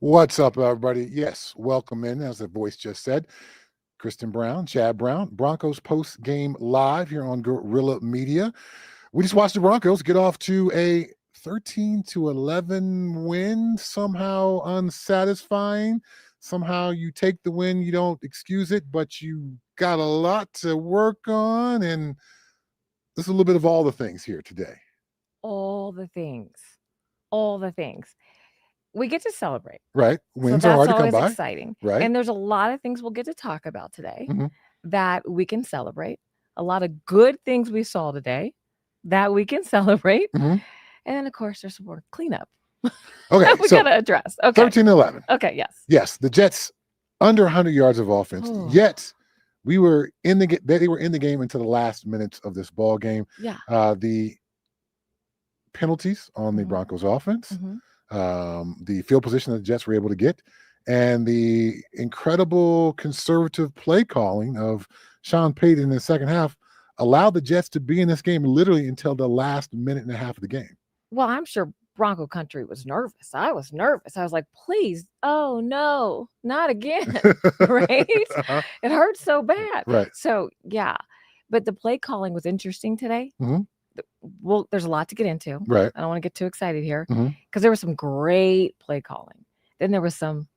What's up, everybody? Yes, welcome in, as the voice just said. Kristen Brown, Chad Brown, Broncos post-game live here on Guerilla Media. We just watched the Broncos get off to a 13-11 win, somehow unsatisfying. Somehow you take the win, you don't excuse it, but you got a lot to work on, and there's a little bit of all the things here today. All the things. All the things. We get to celebrate. Right. Wins are hard to come That's always by. exciting. Right. And there's a lot of things we'll get to talk about today Mhm. that we can celebrate. A lot of good things we saw today that we can celebrate. Mhm. And then, of course, there's some more cleanup Okay, we so got to address. Okay. 13-11. Okay, yes. Yes, the Jets under 100 yards of offense. Oh. Yet they were in the game until the last minutes of this ball game. Yeah. The penalties on the Mhm. Broncos offense, Mhm. the field position that the Jets were able to get, and the incredible conservative play calling of Sean Payton in the second half allowed the Jets to be in this game literally until the last minute and a half of the game. Well, I'm sure Bronco country was nervous. I was nervous. I was like, please, oh no, not again. Right? Uh-huh. It hurts so bad. Right. So, yeah. But the play calling was interesting today. Mhm. Well, there's a lot to get into. Right. I don't want to get too excited here Mhm. because there was some great play calling. Then there was some,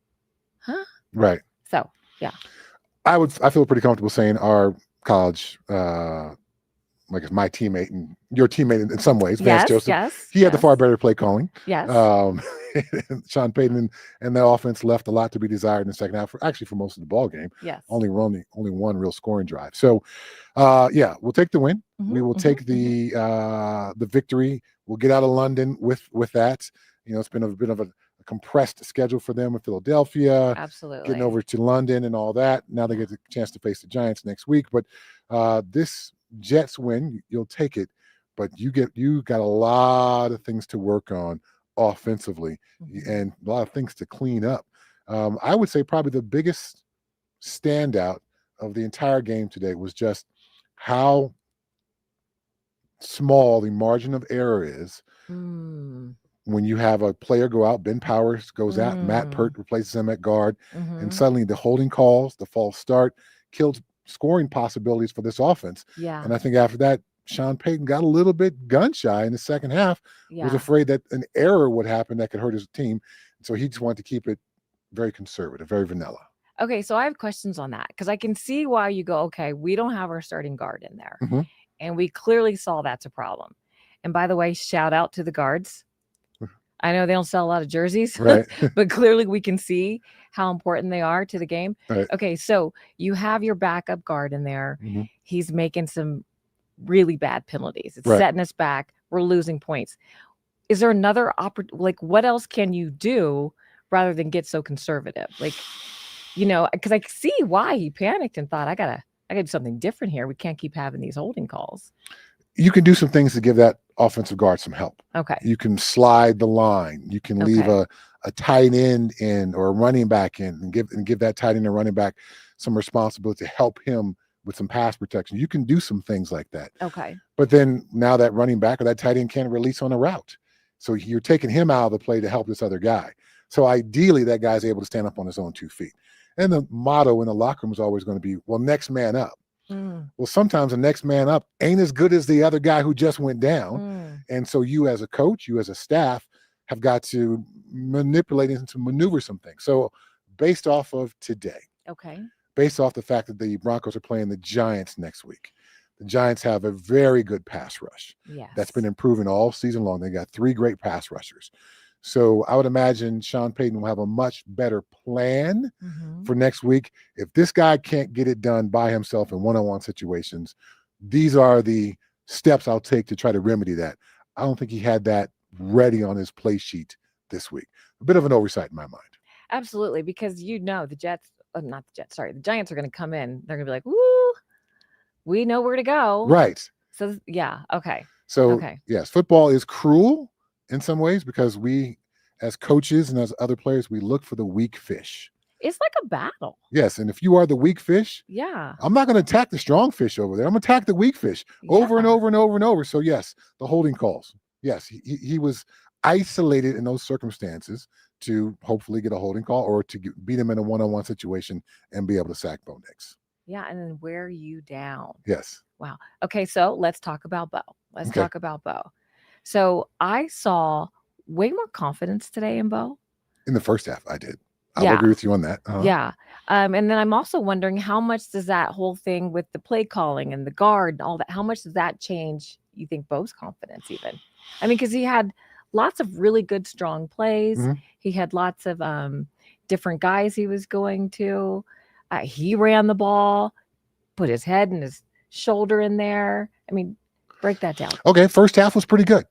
Right. So, yeah. I feel pretty comfortable saying our college, like it's my teammate and your teammate in some ways, Vance Joseph. Yes. He had the far better play calling. Yes. Sean Payton and the offense left a lot to be desired in the second half. For most of the ball game. Yes. Only one real scoring drive. So, we'll take the win. We will take the victory. We'll get out of London with that. You know, it's been a bit of a compressed schedule for them in Philadelphia. Absolutely. Getting over to London and all that. Now they get the chance to face the Giants next week. But this Jets win, you'll take it. But you got a lot of things to work on offensively and a lot of things to clean up. I would say probably the biggest standout of the entire game today was just how small the margin of error is when you have a player go out. Ben Powers goes out, Matt Pert replaces him at guard, and suddenly the holding calls, the false start, killed scoring possibilities for this offense. Yeah. And I think after that, Sean Payton got a little bit gun shy in the second half, was afraid that an error would happen that could hurt his team. So he just wanted to keep it very conservative, very vanilla. Okay, so I have questions on that because I can see why you go, okay, we don't have our starting guard in there. And we clearly saw that's a problem. And by the way, shout out to the guards. I know they don't sell a lot of jerseys, right? But clearly we can see how important they are to the game. Right. Okay, so you have your backup guard in there. He's making some really bad penalties. It's setting us back. We're losing points. Is there another what else can you do rather than get so conservative? Because I see why he panicked and thought, I gotta do something different here. We can't keep having these holding calls. You can do some things to give that offensive guard some help. Okay. You can slide the line. You can leave a tight end in or a running back in and give that tight end or running back some responsibility to help him with some pass protection. You can do some things like that. Okay. But then now that running back or that tight end can't release on a route. So you're taking him out of the play to help this other guy. So ideally that guy's able to stand up on his own 2 feet. And the motto in the locker room is always going to be, well, next man up. Well, sometimes the next man up ain't as good as the other guy who just went down. And so you as a coach, you as a staff have got to manipulate and to maneuver some things. So based off of today, based off the fact that the Broncos are playing the Giants next week, the Giants have a very good pass rush. Yes. That's been improving all season long. They got 3 great pass rushers. So I would imagine Sean Payton will have a much better plan for next week. If this guy can't get it done by himself in one-on-one situations, these are the steps I'll take to try to remedy that. I don't think he had that ready on his play sheet this week. A bit of an oversight in my mind. Absolutely, because the Giants are going to come in. They're going to be like, woo, we know where to go. Right. So, yeah, okay. So, yes, football is cruel in some ways because we, as coaches and as other players, we look for the weak fish. It's like a battle. Yes, and if you are the weak fish, I'm not going to attack the strong fish over there. I'm going to attack the weak fish over and over and over and over. So, yes, the holding calls. Yes, he was isolated in those circumstances to hopefully get a holding call or to beat him in a one-on-one situation and be able to sack Bo Nix. Yeah, and then wear you down. Yes. Wow. Okay, so let's talk about Bo. Let's Okay. talk about Bo. So I saw way more confidence today in Bo. In the first half, I did. I will Yeah. agree with you on that. Yeah. And then I'm also wondering how much does that whole thing with the play calling and the guard and all that, how much does that change, you think, Bo's confidence even? I mean, because he had lots of really good, strong plays. Mhm. He had lots of different guys he was going to. He ran the ball, put his head and his shoulder in there. I mean, break that down. Okay, first half was pretty good.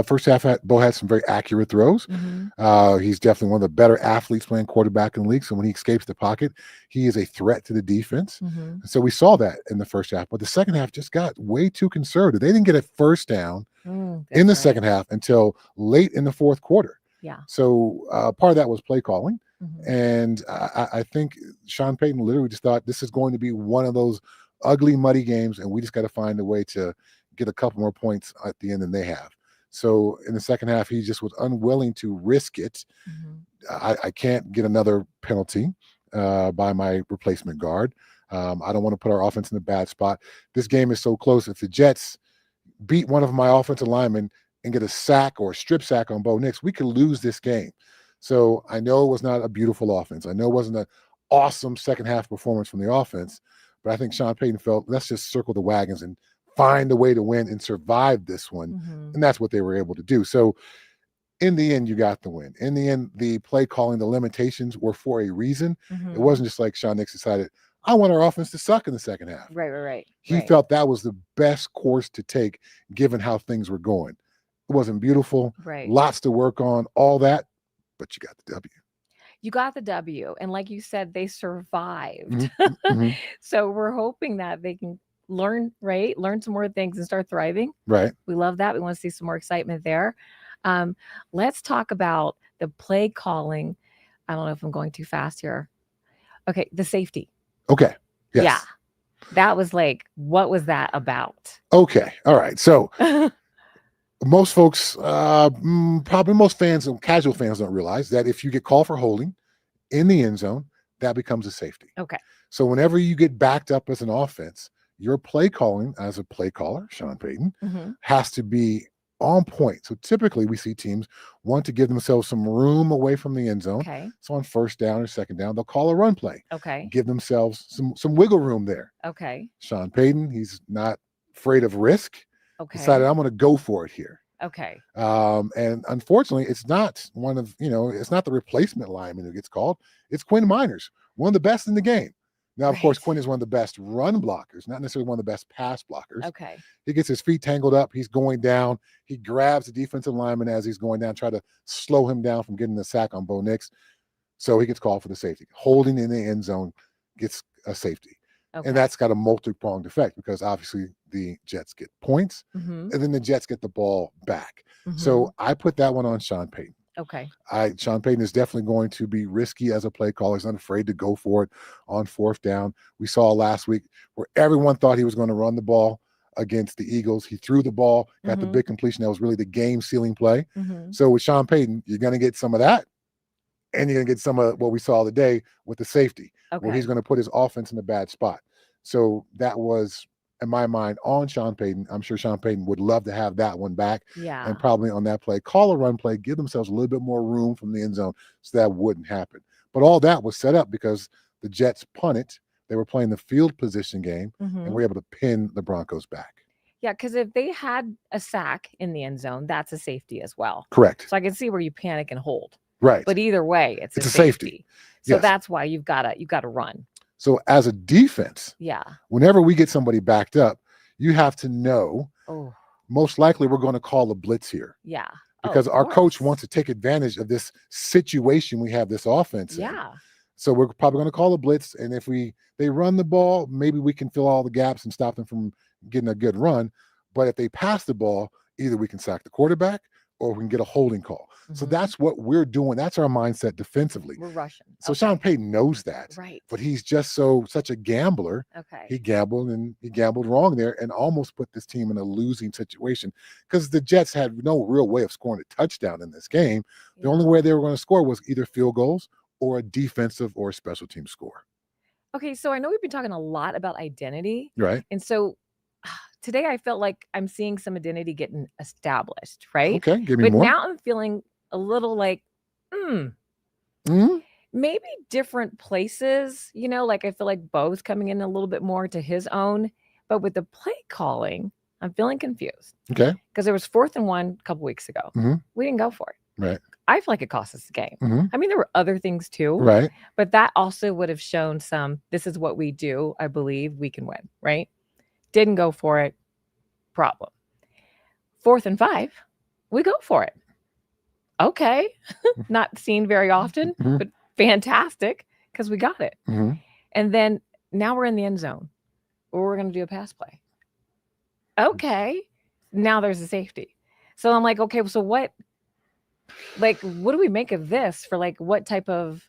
First half, Bo had some very accurate throws. Mhm. He's definitely one of the better athletes playing quarterback in the league. So when he escapes the pocket, he is a threat to the defense. Mhm. And so we saw that in the first half. But the second half just got way too conservative. They didn't get a first down in the That's second right. half until late in the fourth quarter. Yeah. So part of that was play calling. Mhm. And I think Sean Payton literally just thought this is going to be one of those ugly, muddy games, and we just got to find a way to get a couple more points at the end than they have. So in the second half, he just was unwilling to risk it. Mhm. I can't get another penalty by my replacement guard. I don't want to put our offense in a bad spot. This game is so close. If the Jets beat one of my offensive linemen and get a sack or a strip sack on Bo Nix, we could lose this game. So I know it was not a beautiful offense. I know it wasn't an awesome second half performance from the offense, but I think Sean Payton felt, let's just circle the wagons and find a way to win and survive this one. Mhm. And that's what they were able to do. So in the end, you got the win. In the end, the play calling, the limitations were for a reason. It Mhm. wasn't just like Sean Nix decided, I want our offense to suck in the second half. Right. He Right. felt that was the best course to take given how things were going. It wasn't beautiful, Right. lots to work on, all that, but you got the W. You got the W. And like you said, they survived. Mhm, mhm. So we're hoping that they can learn some more things and start thriving. Right. We love that. We want to see some more excitement there. Let's talk about the play calling. I don't know if I'm going too fast here. Okay, the safety. Okay. Yes. Yeah. That was like, what was that about? Okay. All right. So most folks, probably most fans and casual fans don't realize that if you get called for holding in the end zone, that becomes a safety. Okay. So whenever you get backed up as an offense, your play calling as a play caller, Sean Payton, Mhm. has to be on point. So typically we see teams want to give themselves some room away from the end zone. Okay. So on first down or second down, they'll call a run play. Okay. Give themselves some wiggle room there. Okay. Sean Payton, he's not afraid of risk. Okay. Decided I'm going to go for it here. Okay. And unfortunately, it's not one of, it's not the replacement lineman who gets called. It's Quinn Miners, one of the best in the game. Now, of course, Right. Quinn is one of the best run blockers, not necessarily one of the best pass blockers. Okay. He gets his feet tangled up. He's going down. He grabs the defensive lineman as he's going down, try to slow him down from getting the sack on Bo Nix. So he gets called for the safety. Holding in the end zone gets a safety. Okay. And that's got a multi-pronged effect because obviously the Jets get points Mhm. and then the Jets get the ball back. Mhm. So I put that one on Sean Payton. Okay. Sean Payton is definitely going to be risky as a play caller. He's not afraid to go for it on fourth down. We saw last week where everyone thought he was going to run the ball against the Eagles. He threw the ball, got the Mhm. big completion. That was really the game-sealing play. Mhm. So with Sean Payton, you're going to get some of that, and you're going to get some of what we saw today with the safety, where he's Okay. going to put his offense in a bad spot. So that was, in my mind, on Sean Payton. I'm sure Sean Payton would love to have that one back. Yeah. And probably on that play, call a run play, give themselves a little bit more room from the end zone so that wouldn't happen. But all that was set up because the Jets punted. They were playing the field position game and Mhm. were able to pin the Broncos back. Yeah, because if they had a sack in the end zone, that's a safety as well. Correct. So I can see where you panic and hold. Right. But either way, it's a safety. safety. So Yes. that's why you've got to run. So as a defense, Yeah. whenever we get somebody backed up, you have to know Oh, most likely we're going to call a blitz here yeah. because of our coach course. wants to take advantage of this situation we have this offense in. Yeah. So we're probably going to call a blitz, and if they run the ball, maybe we can fill all the gaps and stop them from getting a good run. But if they pass the ball, either we can sack the quarterback or we can get a holding call. So Mhm. that's what we're doing. That's our mindset defensively. We're rushing. So Sean Payton knows that, Right. but he's just such a gambler. Okay. He gambled wrong there and almost put this team in a losing situation because the Jets had no real way of scoring a touchdown in this game. The only way they were going to score was either field goals or a defensive or a special team score. Okay, so I know we've been talking a lot about identity, Right? and so today I felt like I'm seeing some identity getting established, right? Okay, give me But more. now I'm feeling a little like, Mhm. maybe different places, like I feel like Bo's coming in a little bit more to his own, but with the play calling, I'm feeling confused Okay. because there was 4th and 1 a couple weeks ago. Mhm. We didn't go for it. Right. I feel like it cost us the game. Mhm. I mean, there were other things too, Right. but that also would have shown this is what we do. I believe we can win, right? Didn't go for it. Problem. 4th and 5, we go for it. Okay. Not seen very often, Mhm. but fantastic because we got it. Mhm. And then now we're in the end zone or we're going to do a pass play. Okay. Now there's a safety. So I'm like, okay, so what do we make of this for what type of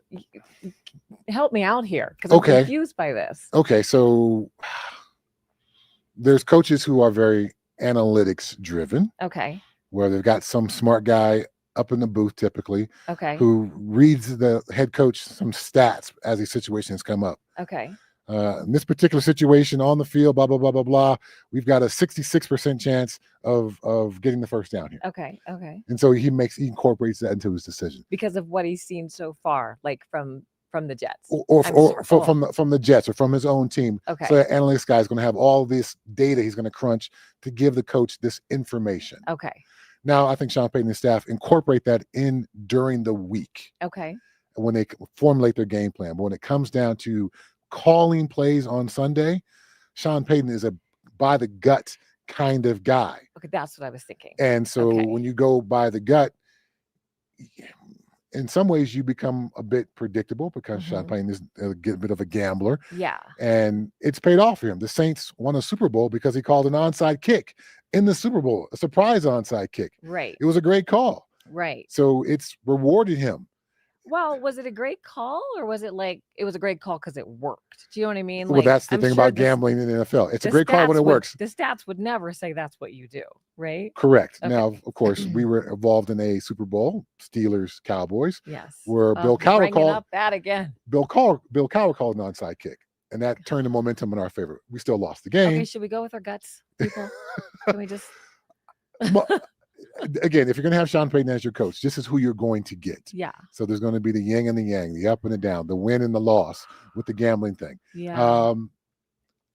help me out here? Because I'm confused by this. Okay. So there's coaches who are very analytics driven. Okay. Where they've got some smart guy up in the booth typically. Okay. Who reads the head coach some stats as these situations come up. Okay. In this particular situation on the field, blah, blah, blah, blah, blah, we've got a 66% chance of getting the first down here. Okay. Okay. And so he incorporates that into his decision. Because of what he's seen so far, like from the Jets. Or from the Jets or from his own team. Okay. So the analytics guy is going to have all this data he's going to crunch to give the coach this information. Okay. Now, I think Sean Payton and staff incorporate that in during the week. Okay. When they formulate their game plan. But when it comes down to calling plays on Sunday, Sean Payton is a by the gut kind of guy. Okay, that's what I was thinking. And so when you go by the gut, in some ways you become a bit predictable because Sean Payton is a bit of a gambler. Yeah. And it's paid off for him. The Saints won a Super Bowl because he called an onside kick in the Super Bowl, a surprise onside kick. Right. It was a great call. Right. So it's rewarded him. Well, was it a great call or was it it was a great call because it worked? Do you know what I mean? Well, that's the thing about gambling in the NFL. It's a great call when it works. The stats would never say that's what you do, right? Correct. Okay. Now, of course, we were involved in a Super Bowl, Steelers, Cowboys. Yes. Where Bill Cowher called up that again. Bill Cowher called an onside kick, and that turned the momentum in our favor. We still lost the game. Okay, should we go with our guts, people? Can we just? Again, if you're going to have Sean Payton as your coach, this is who you're going to get. Yeah. So there's going to be the yin and the yang, the up and the down, the win and the loss with the gambling thing. Yeah.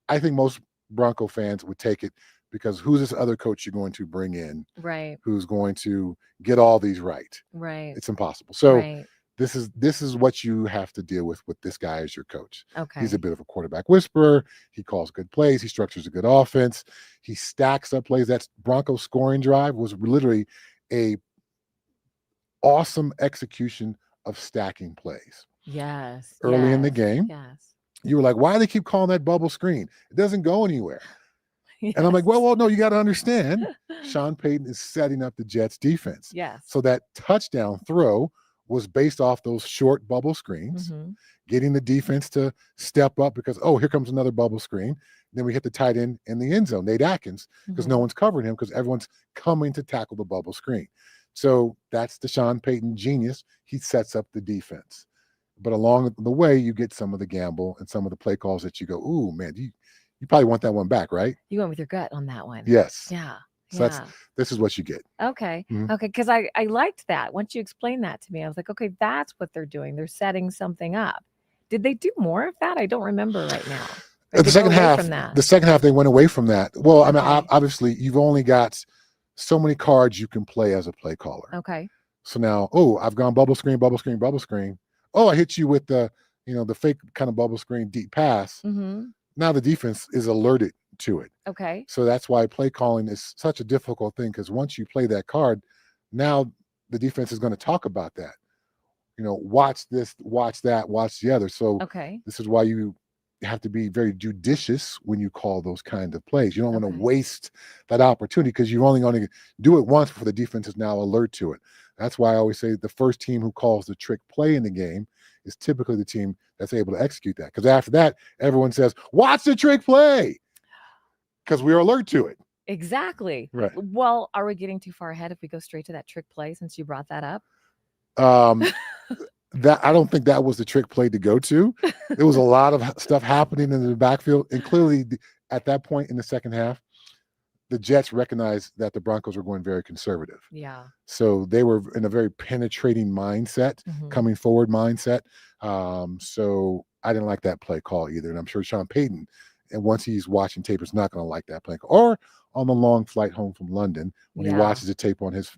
I think most Bronco fans would take it because who's this other coach you're going to bring in? Right. Who's going to get all these right? Right. It's impossible. So this is what you have to deal with this guy as your coach. Okay. He's a bit of a quarterback whisperer. He calls good plays. He structures a good offense. He stacks up plays. That Broncos scoring drive was literally a awesome execution of stacking plays. Yes. Early in the game. Yes. You were like, why do they keep calling that bubble screen? It doesn't go anywhere. Yes. And I'm like, well, no, you got to understand. Sean Payton is setting up the Jets defense. Yes. So that touchdown throw was based off those short bubble screens, getting the defense to step up because, here comes another bubble screen. Then we hit the tight end in the end zone, Nate Atkins, because no one's covering him because everyone's coming to tackle the bubble screen. So that's the Sean Payton genius. He sets up the defense. But along the way, you get some of the gamble and some of the play calls that you go, ooh, man, you probably want that one back, right? You went with your gut on that one. Yes. Yeah. So this is what you get. Okay. Okay. Because I liked that. Once you explained that to me, I was like, okay, that's what they're doing. They're setting something up. Did they do more of that? I don't remember right now. The second half, they went away from that. Well, I mean, obviously, you've only got so many cards you can play as a play caller. Okay. So now, I've gone bubble screen, bubble screen, bubble screen. I hit you with the fake kind of bubble screen deep pass. Now the defense is alerted to it. Okay. So that's why play calling is such a difficult thing because once you play that card, now the defense is going to talk about that. Watch this, watch that, watch the other. So this is why you have to be very judicious when you call those kind of plays. You don't want to Okay. waste that opportunity because you're only going to do it once before the defense is now alert to it. That's why I always say the first team who calls the trick play in the game is typically the team that's able to execute that. Because after that, everyone says, watch the trick play, because we are alert to it. Exactly. Right. Well, are we getting too far ahead if we go straight to that trick play since you brought that up? That I don't think that was the trick play to go to. There was a lot of stuff happening in the backfield, and clearly at that point in the second half, the Jets recognized that the Broncos were going very conservative. Yeah. So they were in a very penetrating mindset, coming forward mindset. So I didn't like that play call either, and I'm sure Sean Payton, and once he's watching tape, is not going to like that play call. Or on the long flight home from London, when he watches the tape on his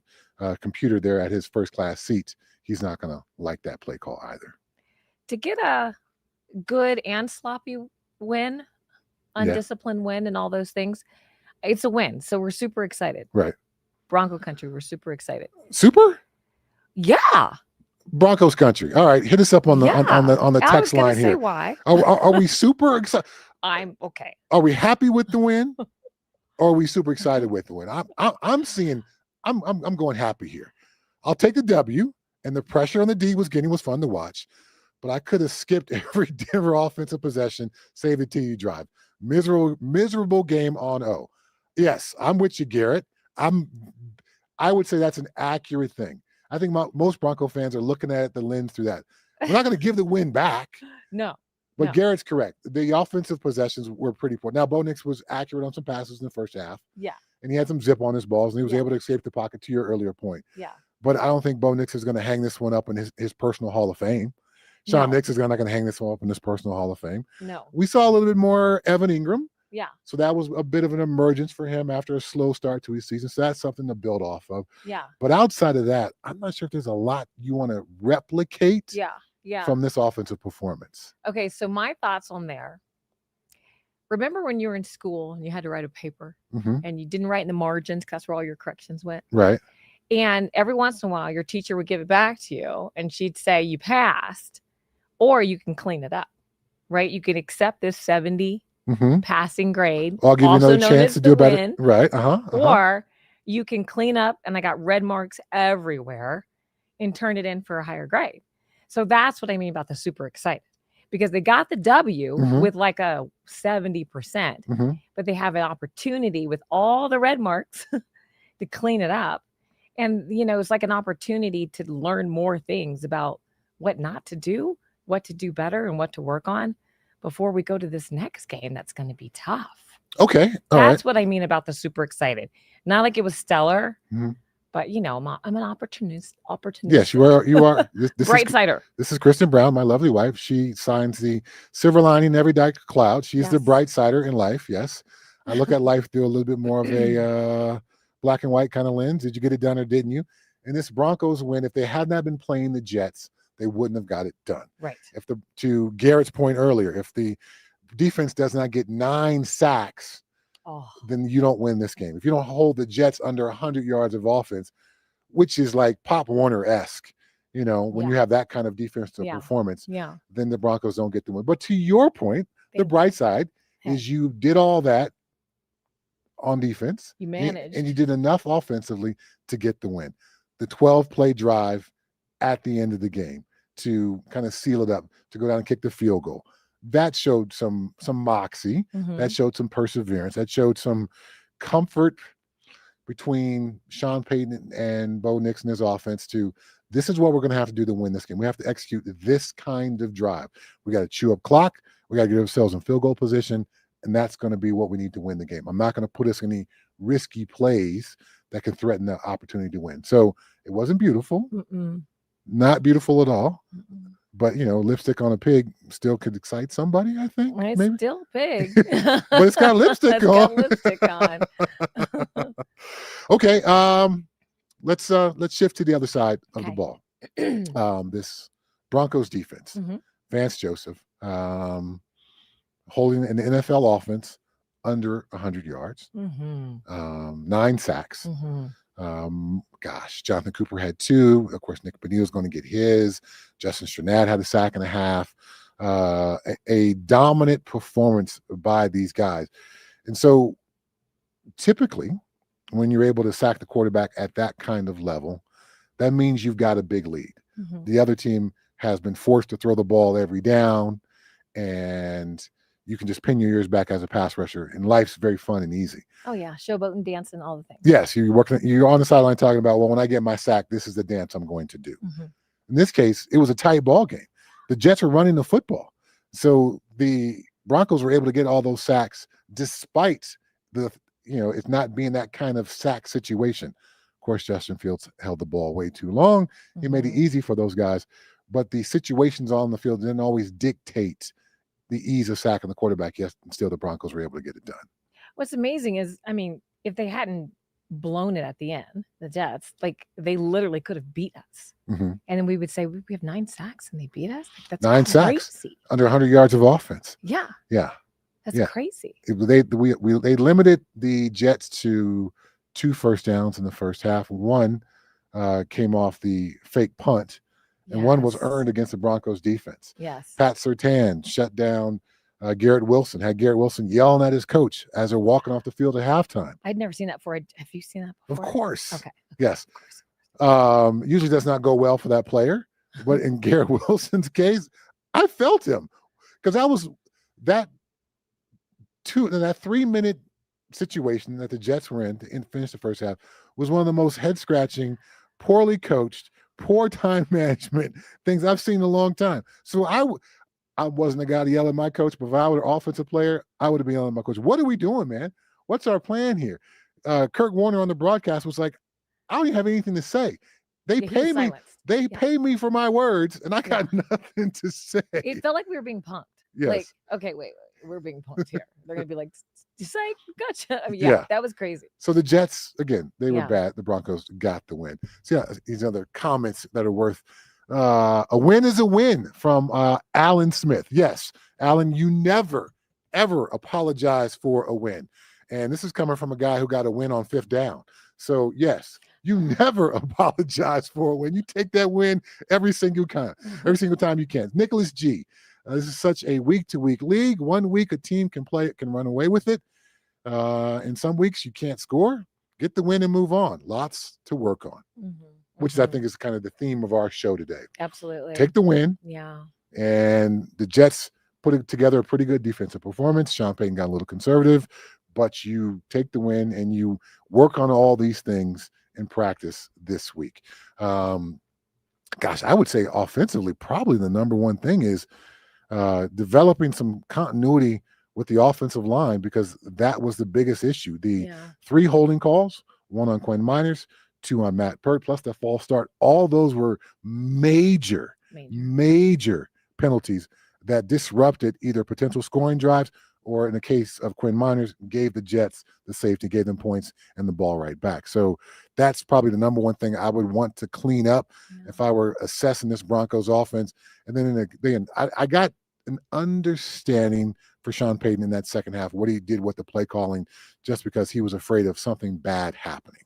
computer there at his first class seat, he's not going to like that play call either. To get a good and sloppy win, undisciplined win, and all those things, it's a win. So we're super excited. Right. Bronco country, we're super excited. Super? Yeah. Broncos country. All right, hit us up on the on the text line here. Why? Are we super excited? I'm okay. Are we happy with the win? Or are we super excited with the win? I'm going happy here. I'll take the W. And the pressure on the D was fun to watch, but I could have skipped every Denver offensive possession, save the TD drive. Miserable game on O. Yes, I'm with you, Garrett. I would say that's an accurate thing. I think most Bronco fans are looking at the lens through that. We're not going to give the win back. No. But Garrett's correct. The offensive possessions were pretty poor. Now, Bo Nix was accurate on some passes in the first half. Yeah. And he had some zip on his balls, and he was able to escape the pocket, to your earlier point. Yeah. But I don't think Bo Nix is going to hang this one up in his personal Hall of Fame. Sean Nix is not going to hang this one up in his personal Hall of Fame. No. We saw a little bit more Evan Ingram. Yeah. So that was a bit of an emergence for him after a slow start to his season. So that's something to build off of. Yeah. But outside of that, I'm not sure if there's a lot you want to replicate from this offensive performance. Okay, so my thoughts on there. Remember when you were in school and you had to write a paper and you didn't write in the margins because that's where all your corrections went? Right. And every once in a while, your teacher would give it back to you and she'd say you passed, or you can clean it up, right? You can accept this 70 passing grade. I'll give you another chance to do better. Right. Or you can clean up, and I got red marks everywhere, and turn it in for a higher grade. So that's what I mean about the super excited, because they got the W with like a 70%, but they have an opportunity with all the red marks to clean it up. And, it's like an opportunity to learn more things about what not to do, what to do better, and what to work on before we go to this next game that's going to be tough. Okay. That's what I mean about the super excited. Not like it was stellar, but, I'm an opportunist. Yes, you are. Bright sider. This is Kristen Brown, my lovely wife. She signs the silver lining in every dark cloud. She's the bright sider in life. Yes. I look at life through a little bit more of a black and white kind of lens. Did you get it done or didn't you? And this Broncos win, if they had not been playing the Jets, they wouldn't have got it done. Right. To Garrett's point earlier, if the defense does not get 9 sacks, then you don't win this game. If you don't hold the Jets under 100 yards of offense, which is like Pop Warner-esque, when you have that kind of defensive performance, then the Broncos don't get the win. But to your point, the bright side is you did all that on defense. You managed. And you did enough offensively to get the win. The 12-play drive at the end of the game to kind of seal it up, to go down and kick the field goal. That showed some moxie. That showed some perseverance. That showed some comfort between Sean Payton and Bo Nix and his offense this is what we're going to have to do to win this game. We have to execute this kind of drive. We got to chew up clock. We got to get ourselves in field goal position, and that's going to be what we need to win the game. I'm not going to put us in any risky plays that can threaten the opportunity to win. So it wasn't beautiful. Not beautiful at all. But, lipstick on a pig still could excite somebody, I think. It's maybe. still pig. But it's got lipstick on. Got lipstick on. Okay. Let's shift to the other side of the ball. This Broncos defense. Vance Joseph holding an NFL offense under 100 yards. 9 sacks. Jonathan Cooper had 2. Of course, Nick Benito's going to get his. Justin Strnad had a sack and a half. a dominant performance by these guys. And so typically when you're able to sack the quarterback at that kind of level, that means you've got a big lead. The other team has been forced to throw the ball every down, and you can just pin your ears back as a pass rusher, and life's very fun and easy. Oh yeah, showboat and dancing, all the things. Yes, you're on the sideline talking about, well, when I get my sack, this is the dance I'm going to do. In this case, it was a tight ball game. The Jets were running the football, so the Broncos were able to get all those sacks despite the it not being that kind of sack situation. Of course, Justin Fields held the ball way too long. He made it easy for those guys, but the situations on the field didn't always dictate the ease of sacking the quarterback. Yes, and still the Broncos were able to get it done. What's amazing is, I mean, if they hadn't blown it at the end, the Jets, like they literally could have beat us. And then we would say, we have 9 sacks and they beat us? Like, that's 9 crazy. sacks, under 100 yards of offense. Yeah. Yeah. That's crazy. They limited the Jets to 2 first downs in the first half. One came off the fake punt, and one was earned against the Broncos defense. Yes. Pat Surtain shut down Garrett Wilson, had Garrett Wilson yelling at his coach as they're walking off the field at halftime. I'd never seen that before. Have you seen that before? Of course. Okay. Yes. Usually does not go well for that player, but in Garrett Wilson's case, I felt him, because that 3-minute situation that the Jets were in to finish the first half was one of the most head-scratching, poorly coached, poor time management things I've seen in a long time. So I wasn't a guy to yell at my coach, but if I were an offensive player, I would have been yelling at my coach. What are we doing, man? What's our plan here? Kurt Warner on the broadcast was like, I don't even have anything to say. They pay me. They pay me for my words, and I got nothing to say. It felt like we were being punked. Yes. Like, okay, wait, we're being punked here. They're gonna be like, "Say, gotcha." I mean, that was crazy. So the Jets, again, they were bad. The Broncos got the win. So these other comments that are worth. A win is a win from Alan Smith. Yes, Alan, you never, ever apologize for a win. And this is coming from a guy who got a win on 5th down. So, yes, you never apologize for a win. You take that win every single time you can. Nicholas G. This is such a week-to-week league. 1 week a team can run away with it. In some weeks you can't score. Get the win and move on. Lots to work on. Which I think is kind of the theme of our show today. Absolutely. Take the win. Yeah. And the Jets put together a pretty good defensive performance. Sean Payton got a little conservative, but you take the win and you work on all these things in practice this week. I would say offensively, probably the number one thing is developing some continuity with the offensive line, because that was the biggest issue. The 3 holding calls, 1 on Quinn Miners, 2 on Matt Pert, plus the false start. All those were major penalties that disrupted either potential scoring drives or, in the case of Quinn Miners, gave the Jets the safety, gave them points and the ball right back. So that's probably the number one thing I would want to clean up if I were assessing this Broncos offense. And then I got an understanding for Sean Payton in that second half, what he did with the play calling, just because he was afraid of something bad happening.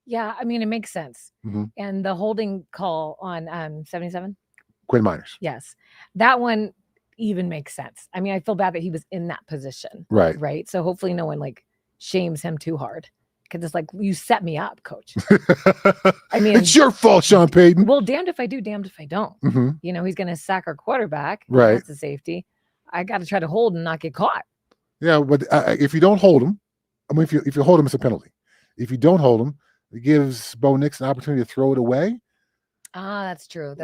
Yeah, I mean, it makes sense. And the holding call on 77? Quinn Miners. Yes. That one even makes sense. I mean, I feel bad that he was in that position. Right. So hopefully no one shames him too hard, because it's like, you set me up, coach. I mean, it's your fault, Sean Payton. Well, damned if I do, damned if I don't. He's going to sack our quarterback. Right. That's a safety. I got to try to hold and not get caught. Yeah, but if you don't hold him, I mean, if you hold him, it's a penalty. If you don't hold him, it gives Bo Nix an opportunity to throw it away. That's true.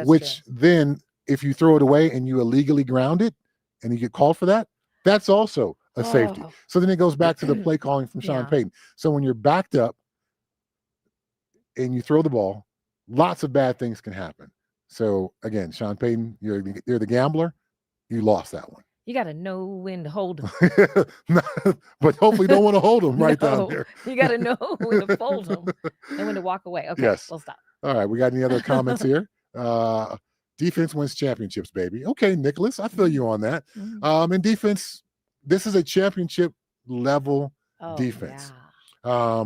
Then, if you throw it away and you illegally ground it and you get called for that, that's also a safety. So then it goes back to the play calling from Sean Payton. So when you're backed up and you throw the ball, lots of bad things can happen. So again, Sean Payton, you're the gambler. You lost that one. You got to know when to hold him. But hopefully don't want to hold him down there. You got to know when to fold him and when to walk away. Okay, we'll stop. All right, we got any other comments here? Defense wins championships, baby. Okay, Nicholas, I feel you on that. In defense, this is a championship level defense. Yeah.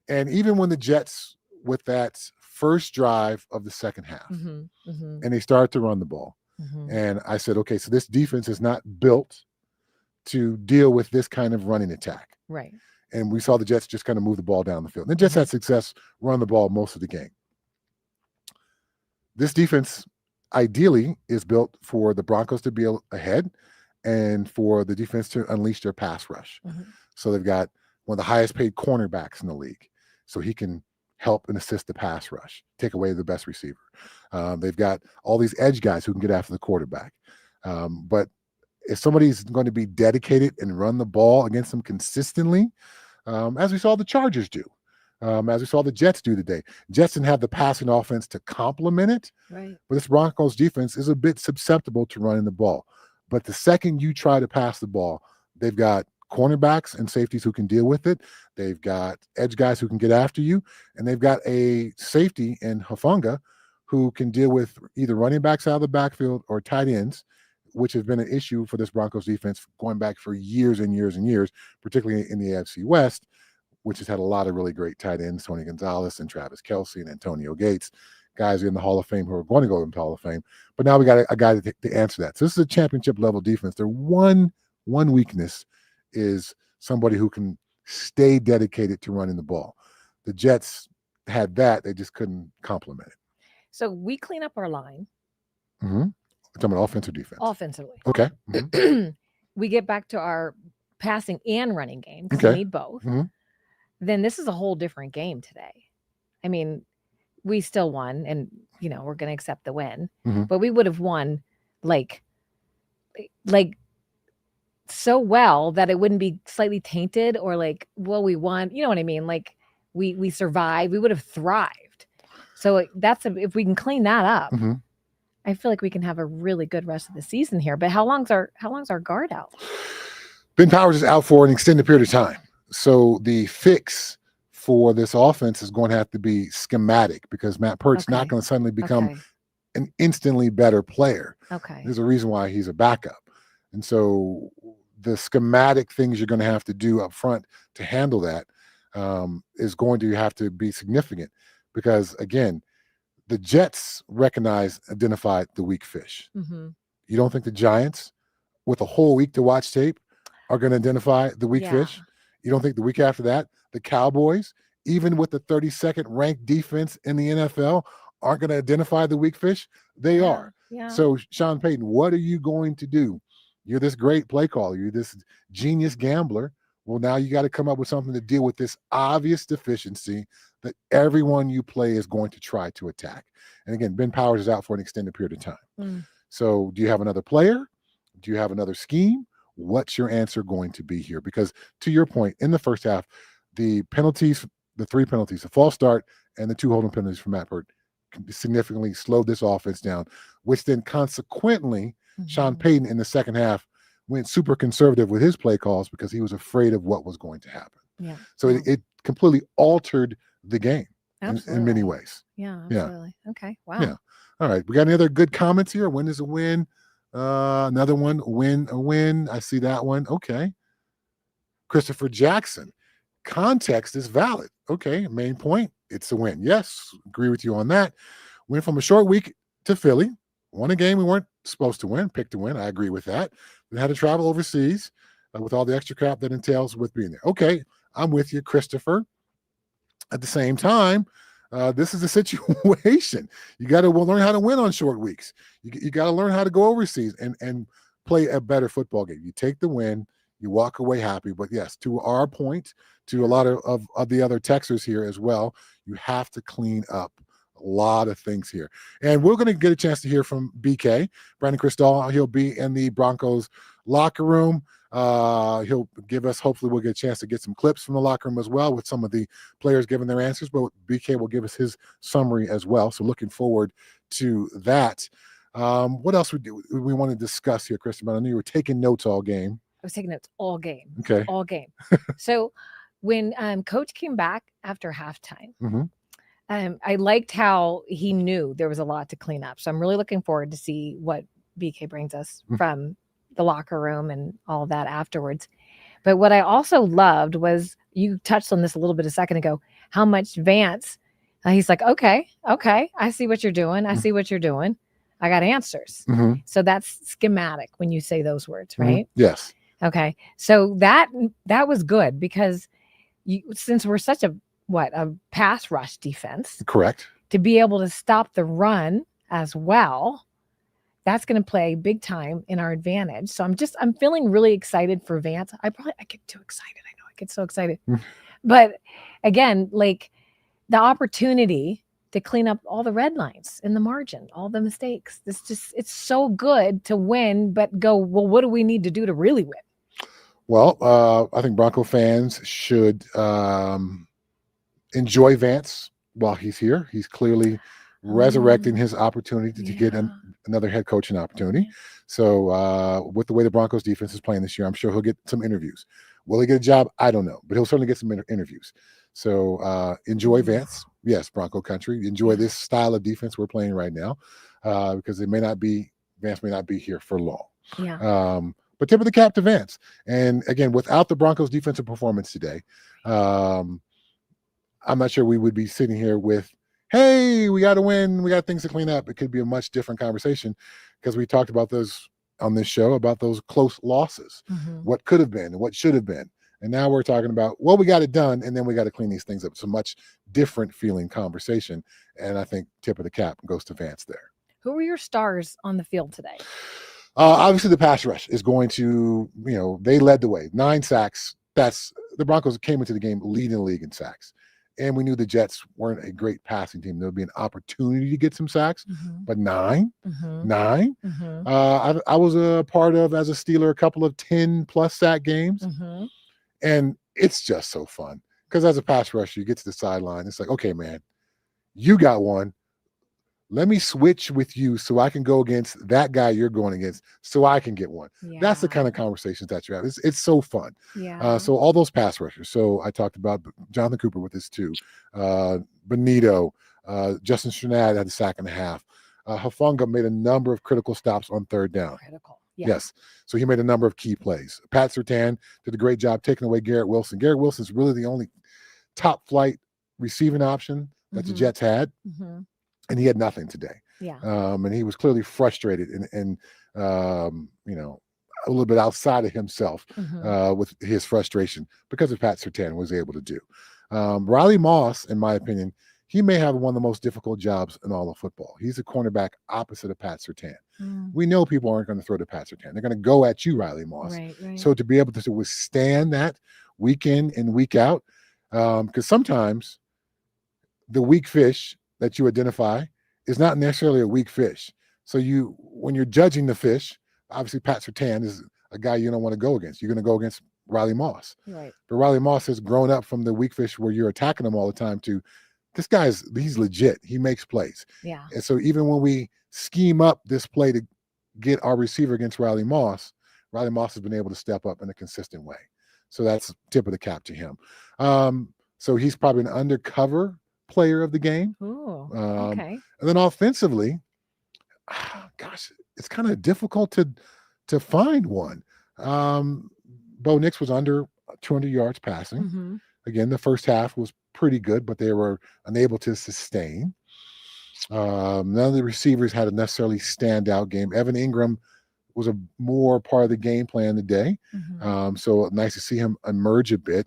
And even when the Jets, with that first drive of the second half, and they started to run the ball, And I said, okay, so this defense is not built to deal with this kind of running attack. Right. And we saw the Jets just kind of move the ball down the field. And the Jets had success running the ball most of the game. This defense ideally is built for the Broncos to be ahead and for the defense to unleash their pass rush. So they've got one of the highest paid cornerbacks in the league. So he can help and assist the pass rush, take away the best receiver. They've got all these edge guys who can get after the quarterback. But if somebody's going to be dedicated and run the ball against them consistently, as we saw the Chargers do, as we saw the Jets do today, Jets didn't have the passing offense to complement it. Right. But this Broncos defense is a bit susceptible to running the ball. But the second you try to pass the ball, they've got cornerbacks and safeties who can deal with it. They've got edge guys who can get after you. And they've got a safety in Hufanga who can deal with either running backs out of the backfield or tight ends, which has been an issue for this Broncos defense going back for years and years and years, particularly in the AFC West, which has had a lot of really great tight ends, Tony Gonzalez and Travis Kelce and Antonio Gates, guys in the Hall of Fame who are going to go into the Hall of Fame. But now we got a guy to answer that. So this is a championship level defense. Their one weakness is somebody who can stay dedicated to running the ball. The Jets had that. They just couldn't complement it. So we clean up our line. We're talking about offense or defense? Offensively. Okay. We get back to our passing and running game because we need both. Then this is a whole different game today. I mean, we still won and, we're going to accept the win. But we would have won like so well that it wouldn't be slightly tainted or like, well, we won. You know what I mean? Like we survived. We would have thrived. So if we can clean that up, I feel like we can have a really good rest of the season here. But how long's our guard out? Ben Powers is out for an extended period of time. So the fix for this offense is going to have to be schematic because Matt Peart's not going to suddenly become an instantly better player. There's a reason why he's a backup. And so the schematic things you're going to have to do up front to handle that is going to have to be significant because, again, the Jets identified the weak fish. You don't think the Giants, with a whole week to watch tape, are going to identify the weak fish? You don't think the week after that, the Cowboys, even with the 32nd ranked defense in the NFL, aren't going to identify the weak fish? They are. So, Sean Payton, what are you going to do? You're this great play caller. You're this genius gambler. Well, now you got to come up with something to deal with this obvious deficiency that everyone you play is going to try to attack. And again, Ben Powers is out for an extended period of time. So do you have another player? Do you have another scheme? What's your answer going to be here? Because to your point, in the first half, the penalties, the 3 penalties, the false start and the 2 holding penalties from Matt Peart significantly slowed this offense down, which then consequently, Sean Payton in the second half went super conservative with his play calls because he was afraid of what was going to happen. So it completely altered the game in many ways. Absolutely. Okay. Wow. Yeah. All right. We got any other good comments here? Win is a win. Another one, a win. I see that one. Okay. Christopher Jackson. Context is valid. Okay. Main point. It's a win. Yes. Agree with you on that. Went from a short week to Philly. Won a game we weren't supposed to win. Picked to win. I agree with that. We had to travel overseas with all the extra crap that entails with being there. Okay. I'm with you, Christopher. At the same time, this is a situation. You got to learn how to win on short weeks. You got to learn how to go overseas and play a better football game. You take the win, you walk away happy. But yes, to our point, to a lot of the other Texers here as well, you have to clean up a lot of things here. And we're going to get a chance to hear from BK, Brandon Cristal. He'll be in the Broncos locker room. He'll give us, hopefully we'll get a chance to get some clips from the locker room as well with some of the players giving their answers, but BK will give us his summary as well. So looking forward to that. What else we want to discuss here, Kristen? I know you were taking notes all game. I was taking notes all game. Okay. All game. So when Coach came back after halftime, I liked how he knew there was a lot to clean up. So I'm really looking forward to see what BK brings us from the locker room and all that afterwards. But what I also loved was, you touched on this a little bit a second ago, how much Vance, he's like, okay, I see what you're doing. I see what you're doing. I got answers. Mhm. So that's schematic when you say those words, Mhm. right? Yes. Okay. So that was good because since we're such a pass rush defense, Correct. to be able to stop the run as well, that's going to play big time in our advantage. So I'm feeling really excited for Vance. I get too excited. I know I get so excited. But again, like the opportunity to clean up all the red lines in the margin, all the mistakes. It's so good to win, but go, well, what do we need to do to really win? Well, I think Bronco fans should enjoy Vance while he's here. He's clearly resurrecting his opportunity to get another head coaching opportunity. So with the way the Broncos defense is playing this year, I'm sure he'll get some interviews. Will he get a job? I don't know, but he'll certainly get some interviews. So enjoy Vance. Yes, Bronco country. Enjoy this style of defense we're playing right now, because Vance may not be here for long. Yeah. But tip of the cap to Vance. And again, without the Broncos defensive performance today, I'm not sure we would be sitting here with, hey, we got to win. We got things to clean up. It could be a much different conversation because we talked about those on this show, about those close losses, what could have been and what should have been. And now we're talking about, well, we got it done, and then we got to clean these things up. It's a much different feeling conversation. And I think tip of the cap goes to Vance there. Who were your stars on the field today? Obviously, the pass rush is going to, they led the way. 9 sacks. The Broncos came into the game leading the league in sacks. And we knew the Jets weren't a great passing team. There would be an opportunity to get some sacks, but 9. I was a part of, as a Steeler, a couple of 10-plus sack games. And it's just so fun. Because as a pass rusher, you get to the sideline. It's like, okay, man, you got one. Let me switch with you so I can go against that guy you're going against so I can get one. Yeah. That's the kind of conversations that you have. It's so fun. Yeah. So all those pass rushers. So I talked about Jonathan Cooper with this too. Benito, Justin Strnad had a sack and a half. Hufanga made a number of critical stops on third down. Critical. Yeah. Yes. So he made a number of key plays. Pat Surtain did a great job taking away Garrett Wilson. Garrett Wilson is really the only top flight receiving option that the Jets had. And he had nothing today. Yeah. And he was clearly frustrated and a little bit outside of himself with his frustration because of Pat Surtain was able to do. Riley Moss, in my opinion, he may have one of the most difficult jobs in all of football. He's a cornerback opposite of Pat Surtain. We know people aren't going to throw to Pat Surtain. They're going to go at you, Riley Moss. Right. So to be able to withstand that week in and week out, because sometimes the weak fish that you identify is not necessarily a weak fish. So when you're judging the fish, obviously Pat Surtain is a guy you don't want to go against. You're going to go against Riley Moss. Right. But Riley Moss has grown up from the weak fish where you're attacking him all the time to this he's legit. He makes plays. Yeah. And so even when we scheme up this play to get our receiver against Riley Moss has been able to step up in a consistent way. So that's tip of the cap to him. So he's probably an undercover player of the game. Ooh, okay. And then offensively, gosh, it's kind of difficult to find one. Bo Nix was under 200 yards passing. Again, the first half was pretty good, but they were unable to sustain. None of the receivers had a necessarily standout game. Evan Ingram was a more part of the game plan today. So nice to see him emerge a bit.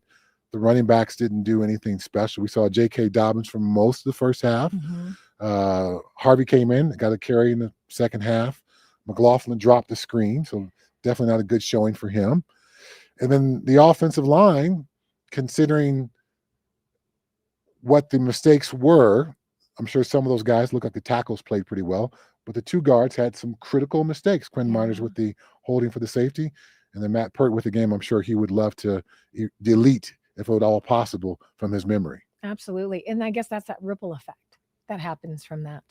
The running backs didn't do anything special. We saw J.K. Dobbins for most of the first half. Harvey came in, got a carry in the second half. McLaughlin dropped the screen, so definitely not a good showing for him. And then the offensive line, considering what the mistakes were, I'm sure some of those guys look like the tackles played pretty well, but the 2 guards had some critical mistakes. Quinn Miners with the holding for the safety, and then Matt Pert with the game. I'm sure he would love to delete, if at all possible, from his memory. Absolutely. And I guess that's that ripple effect that happens from that.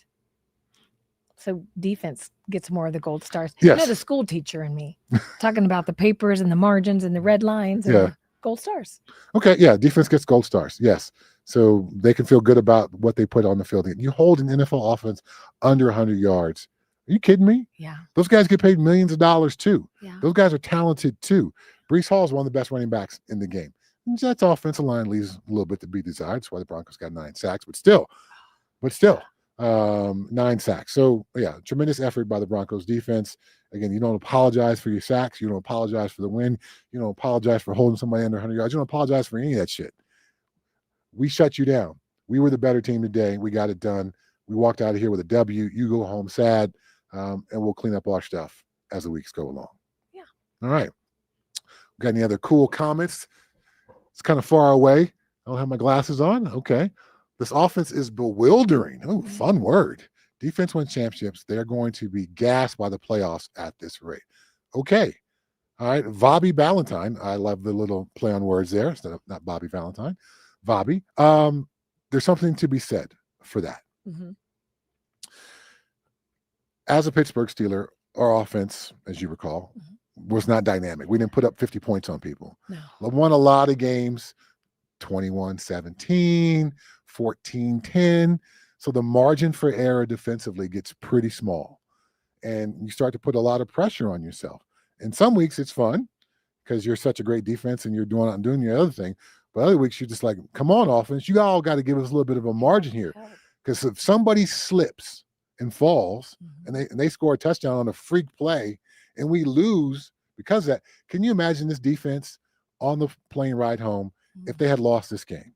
So defense gets more of the gold stars. Yes. The school teacher in me talking about the papers and the margins and the red lines and the gold stars. Okay. Yeah. Defense gets gold stars. Yes. So they can feel good about what they put on the field. You hold an NFL offense under 100 yards. Are you kidding me? Yeah. Those guys get paid millions of dollars too. Yeah. Those guys are talented too. Breece Hall is one of the best running backs in the game. Jets offensive line leaves a little bit to be desired. That's why the Broncos got 9 sacks, but still, 9 sacks. So yeah, tremendous effort by the Broncos defense. Again, you don't apologize for your sacks. You don't apologize for the win. You don't apologize for holding somebody under 100 yards. You don't apologize for any of that shit. We shut you down. We were the better team today. We got it done. We walked out of here with a W. You go home sad, and we'll clean up our stuff as the weeks go along. Yeah. All right. Got any other cool comments? It's kind of far away. I don't have my glasses on. Okay. This offense is bewildering. Oh, fun word. Defense wins championships. They're going to be gassed by the playoffs at this rate. Okay. All right. Bobby Valentine. I love the little play on words there instead of not Bobby Valentine. Bobby. There's something to be said for that. Mm-hmm. As a Pittsburgh Steeler, our offense, as you recall, was not dynamic. We didn't put up 50 points on people. No. We won a lot of games, 21-17, 14-10. So the margin for error defensively gets pretty small. And you start to put a lot of pressure on yourself. And some weeks it's fun because you're such a great defense and you're doing your other thing. But other weeks you're just like, come on, offense. You all got to give us a little bit of a margin here. Because if somebody slips and falls and they score a touchdown on a freak play and we lose because of that, can you imagine this defense on the plane ride home if they had lost this game?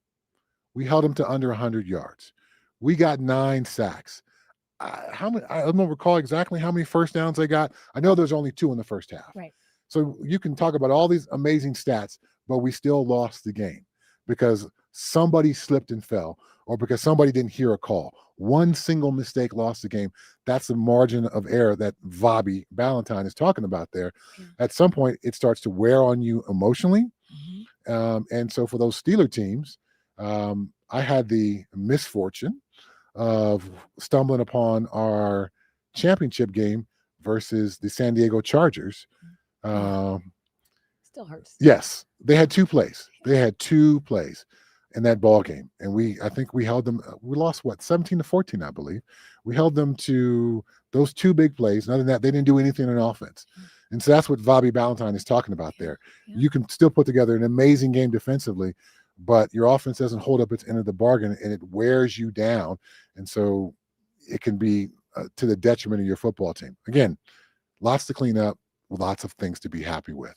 We held them to under 100 yards. We got 9 sacks. How many? I don't recall exactly how many first downs they got. I know there's only 2 in the first half. Right. So you can talk about all these amazing stats, but we still lost the game because somebody slipped and fell or because somebody didn't hear a call. One single mistake lost the game. That's the margin of error that Bobby Valentine is talking about there. Yeah. At some point, it starts to wear on you emotionally. And so for those Steeler teams, I had the misfortune of stumbling upon our championship game versus the San Diego Chargers. Still hurts. Yes, they had 2 plays. They had 2 plays in that ball game, and I think we held them. We lost 17-14, I believe. We held them to those 2 big plays. Other than that, they didn't do anything on offense. And so that's what Bobby Valentine is talking about there. Yeah. You can still put together an amazing game defensively, but your offense doesn't hold up its end of the bargain, and it wears you down. And so it can be to the detriment of your football team. Again, lots to clean up, lots of things to be happy with.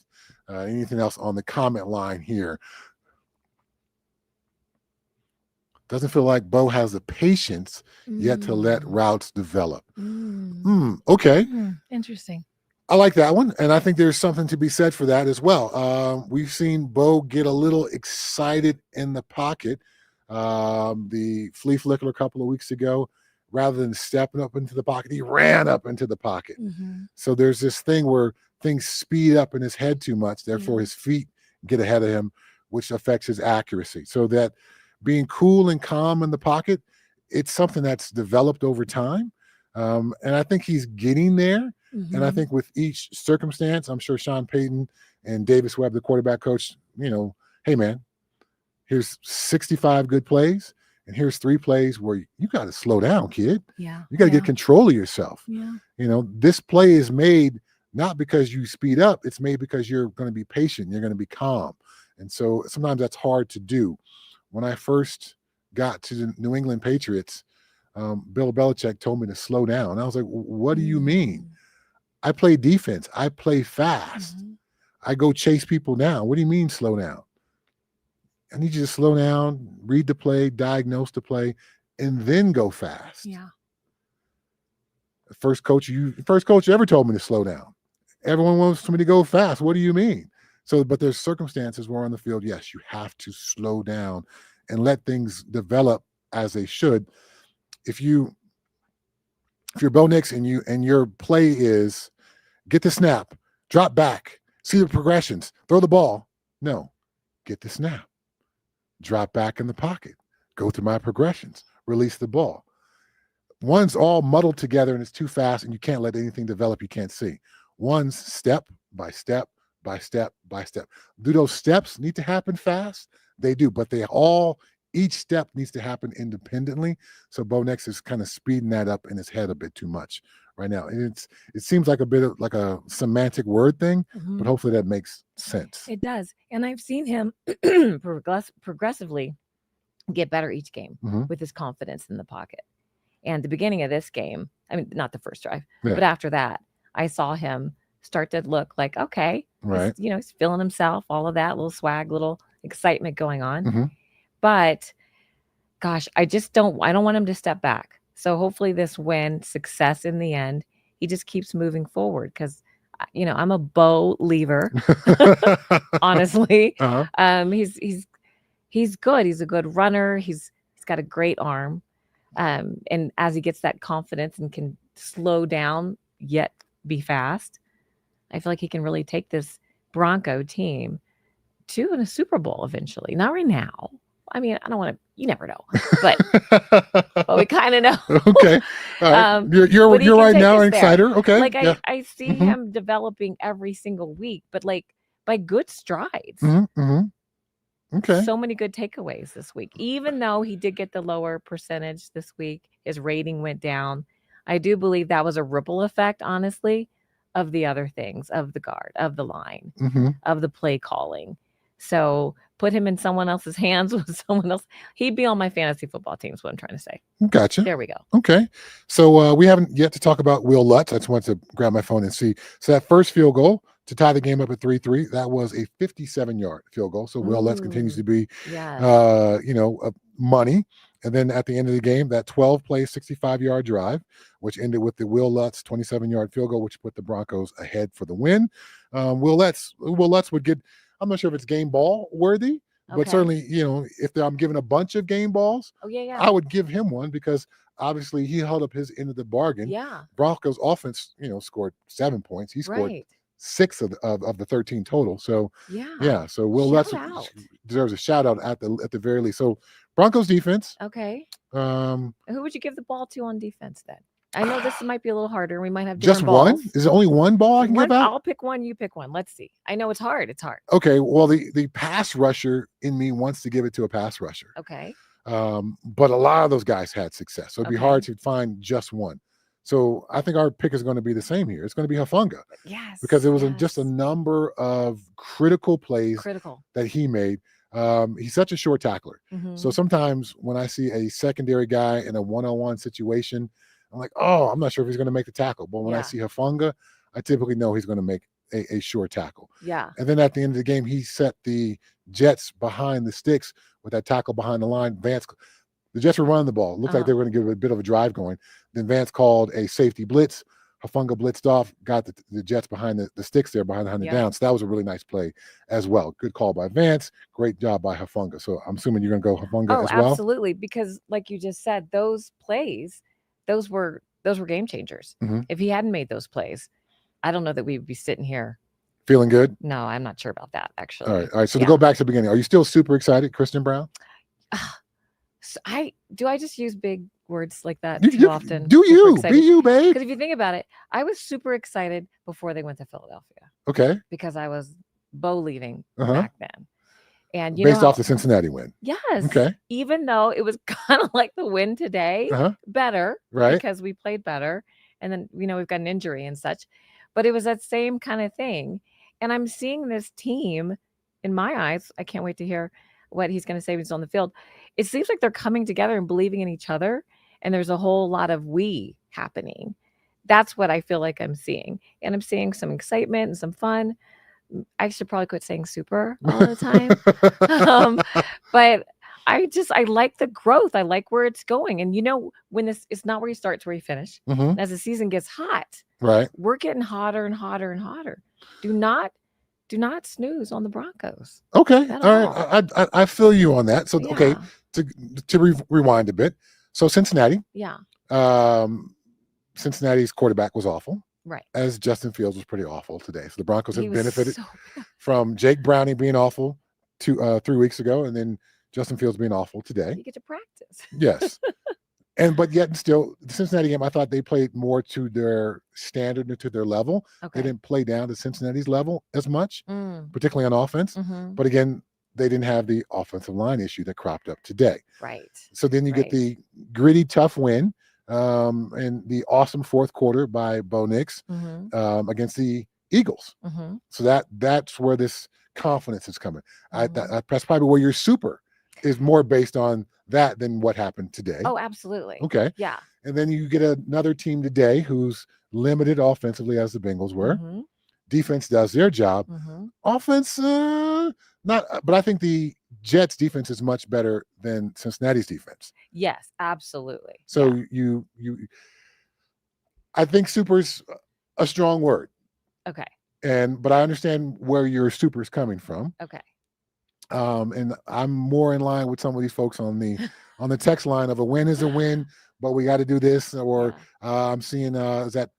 Anything else on the comment line here? Doesn't feel like Bo has the patience yet to let routes develop. Okay. Interesting. I like that one, and I think there's something to be said for that as well. We've seen Bo get a little excited in the pocket. The flea flicker a couple of weeks ago, rather than stepping up into the pocket, he ran up into the pocket. So there's this thing where things speed up in his head too much, therefore his feet get ahead of him, which affects his accuracy. So that being cool and calm in the pocket, it's something that's developed over time. And I think he's getting there. And I think with each circumstance, I'm sure Sean Payton and Davis Webb, the quarterback coach, hey, man, here's 65 good plays, and here's 3 plays where you got to slow down, kid. Yeah. You got to get control of yourself. Yeah. This play is made not because you speed up. It's made because you're going to be patient. You're going to be calm. And so sometimes that's hard to do. When I first got to the New England Patriots, Bill Belichick told me to slow down. I was like, what do you mean? I play defense. I play fast. I go chase people down. What do you mean slow down? I need you to slow down, read the play, diagnose the play, and then go fast. Yeah. First coach ever told me to slow down. Everyone wants me to go fast. What do you mean? So, but there's circumstances where on the field, yes, you have to slow down and let things develop as they should. If you're Bo Nix and your play is get the snap, drop back, see the progressions, throw the ball. No, get the snap, drop back in the pocket, go through my progressions, release the ball. One's all muddled together and it's too fast and you can't let anything develop you can't see. One's step by step by step by step. Do those steps need to happen fast? They do, but each step needs to happen independently. So Bo Nix is kind of speeding that up in his head a bit too much right now. And it seems like a bit of like a semantic word thing, but hopefully that makes sense. It does. And I've seen him progressively get better each game with his confidence in the pocket. And the beginning of this game, I mean, not the first drive, Yeah. but after that, I saw him start to look like, okay, Right. he's feeling himself, all of that little swag, little excitement going on. Mm-hmm. But gosh, I don't want him to step back. So hopefully this win, success in the end, he just keeps moving forward because, I'm a Bo lever, honestly. Uh-huh. He's good. He's a good runner. He's got a great arm. And as he gets that confidence and can slow down yet be fast, I feel like he can really take this Bronco team to a Super Bowl eventually. Not right now. I mean, I don't want to. You never know, but we kind of know. Okay, all right. You're right now an exciter. Okay, like I see him developing every single week, but like by good strides. Okay. So many good takeaways this week. Even though he did get the lower percentage this week, his rating went down. I do believe that was a ripple effect, honestly, of the other things, of the guard, of the line, of the play calling. So put him in someone else's hands with someone else. He'd be on my fantasy football team is what I'm trying to say. Gotcha. There we go. Okay. So we haven't yet to talk about Will Lutz. I just wanted to grab my phone and see. So that first field goal to tie the game up at 3-3, that was a 57-yard field goal. So Will Lutz continues to be, money. And then at the end of the game, that 12-play, 65-yard drive, which ended with the Will Lutz 27-yard field goal, which put the Broncos ahead for the win. Will Lutz would get, I'm not sure if it's game ball worthy, but certainly, if I'm giving a bunch of game balls, I would give him one because obviously he held up his end of the bargain. Yeah. Broncos offense, scored 7 points. He scored 6 of the 13 total. So so Will Lutz deserves a shout out at the very least. So Broncos defense. Okay. Who would you give the ball to on defense then? I know this might be a little harder. We might have just balls. One. Is there only one ball I can give out? I'll pick one. You pick one. Let's see. I know it's hard. It's hard. Okay. Well, the pass rusher in me wants to give it to a pass rusher. Okay. But a lot of those guys had success, so it'd be hard to find just one. So I think our pick is going to be the same here. It's going to be Hufanga. Yes. Because it was just a number of critical plays that he made. He's such a short tackler. So sometimes when I see a secondary guy in a one-on-one situation, I'm like, oh, I'm not sure if he's going to make the tackle. But when I see Hufanga, I typically know he's going to make a short tackle. Yeah. And then at the end of the game, he set the Jets behind the sticks with that tackle behind the line. The Jets were running the ball. It looked like they were going to give a bit of a drive going. Then Vance called a safety blitz. Hufanga blitzed off, got the Jets behind the sticks there, behind the down. So that was a really nice play as well. Good call by Vance. Great job by Hufanga. So I'm assuming you're going to go Hufanga as well? Oh, absolutely. Because like you just said, those plays, those were game changers. If he hadn't made those plays, I don't know that we would be sitting here. Feeling good? No, I'm not sure about that, actually. All right. So to go back to the beginning, are you still super excited, Kristen Brown? So I just use big words like that too often. Do you? Be you, babe. Because if you think about it, I was super excited before they went to Philadelphia. Okay. Because I was Bo leaving back then. And based off the Cincinnati win. Yes. Okay. Even though it was kind of like the win today, better. Right. Because we played better. And then, we've got an injury and such. But it was that same kind of thing. And I'm seeing this team, in my eyes, I can't wait to hear what he's going to say when he's on the field. It seems like they're coming together and believing in each other. And there's a whole lot of we happening. That's what I feel like I'm seeing. And I'm seeing some excitement and some fun. I should probably quit saying super all the time. But I like the growth. I like where it's going. And when it's not where you start, it's where you finish. As the season gets hot, we're getting hotter and hotter and hotter. Do not snooze on the Broncos. Okay. All right. I feel you on that. So, okay, to rewind a bit. So Cincinnati. Yeah. Cincinnati's quarterback was awful. Right. As Justin Fields was pretty awful today. So the Broncos have benefited from Jake Browning being awful 3 weeks ago, and then Justin Fields being awful today. You get to practice. Yes. But yet still, the Cincinnati game, I thought they played more to their standard and to their level. Okay. They didn't play down to Cincinnati's level as much, particularly on offense. But again, they didn't have the offensive line issue that cropped up today. Right. So then you get the gritty, tough win and the awesome fourth quarter by Bo Nix against the Eagles. So that's where this confidence is coming. That's probably where your super is more based on that than what happened today. Oh, absolutely. Okay. Yeah. And then you get another team today who's limited offensively, as the Bengals were. Mm-hmm. Defense does their job. Mm-hmm. Offense, not. But I think the Jets' defense is much better than Cincinnati's defense. Yes, absolutely. So I think super's a strong word. Okay. But I understand where your super is coming from. Okay. And I'm more in line with some of these folks on the text line of a win is a win, but we got to do this. Or I'm seeing is that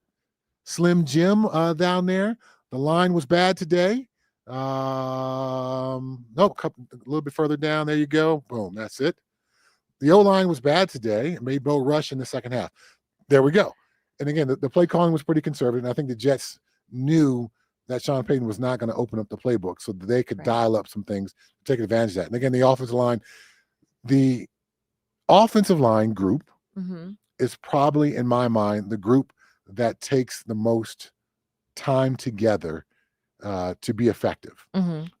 Slim Jim down there. The line was bad today. Nope, a little bit further down. There you go. Boom, that's it. The O-line was bad today. It made Bo rush in the second half. There we go. And again, the play calling was pretty conservative. And I think the Jets knew that Sean Payton was not going to open up the playbook so that they could dial up some things, take advantage of that. And again, the offensive line group is probably, in my mind, the group that takes the most time together to be effective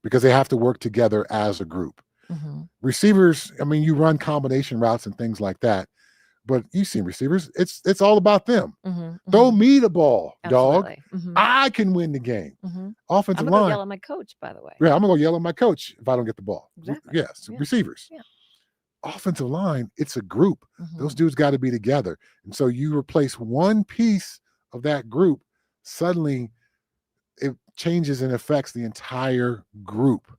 because they have to work together as a group. Receivers, I mean, you run combination routes and things like that, but you've seen receivers. It's all about them. Throw me the ball, dog. I can win the game. Offensive I'm line. gonna yell at my coach, by the way. Yeah, I'm gonna go yell at my coach if I don't get the ball. Exactly. Yes, receivers. Yeah. Offensive line, it's a group. Those dudes got to be together. And so you replace one piece of that group, suddenly it changes and affects the entire group.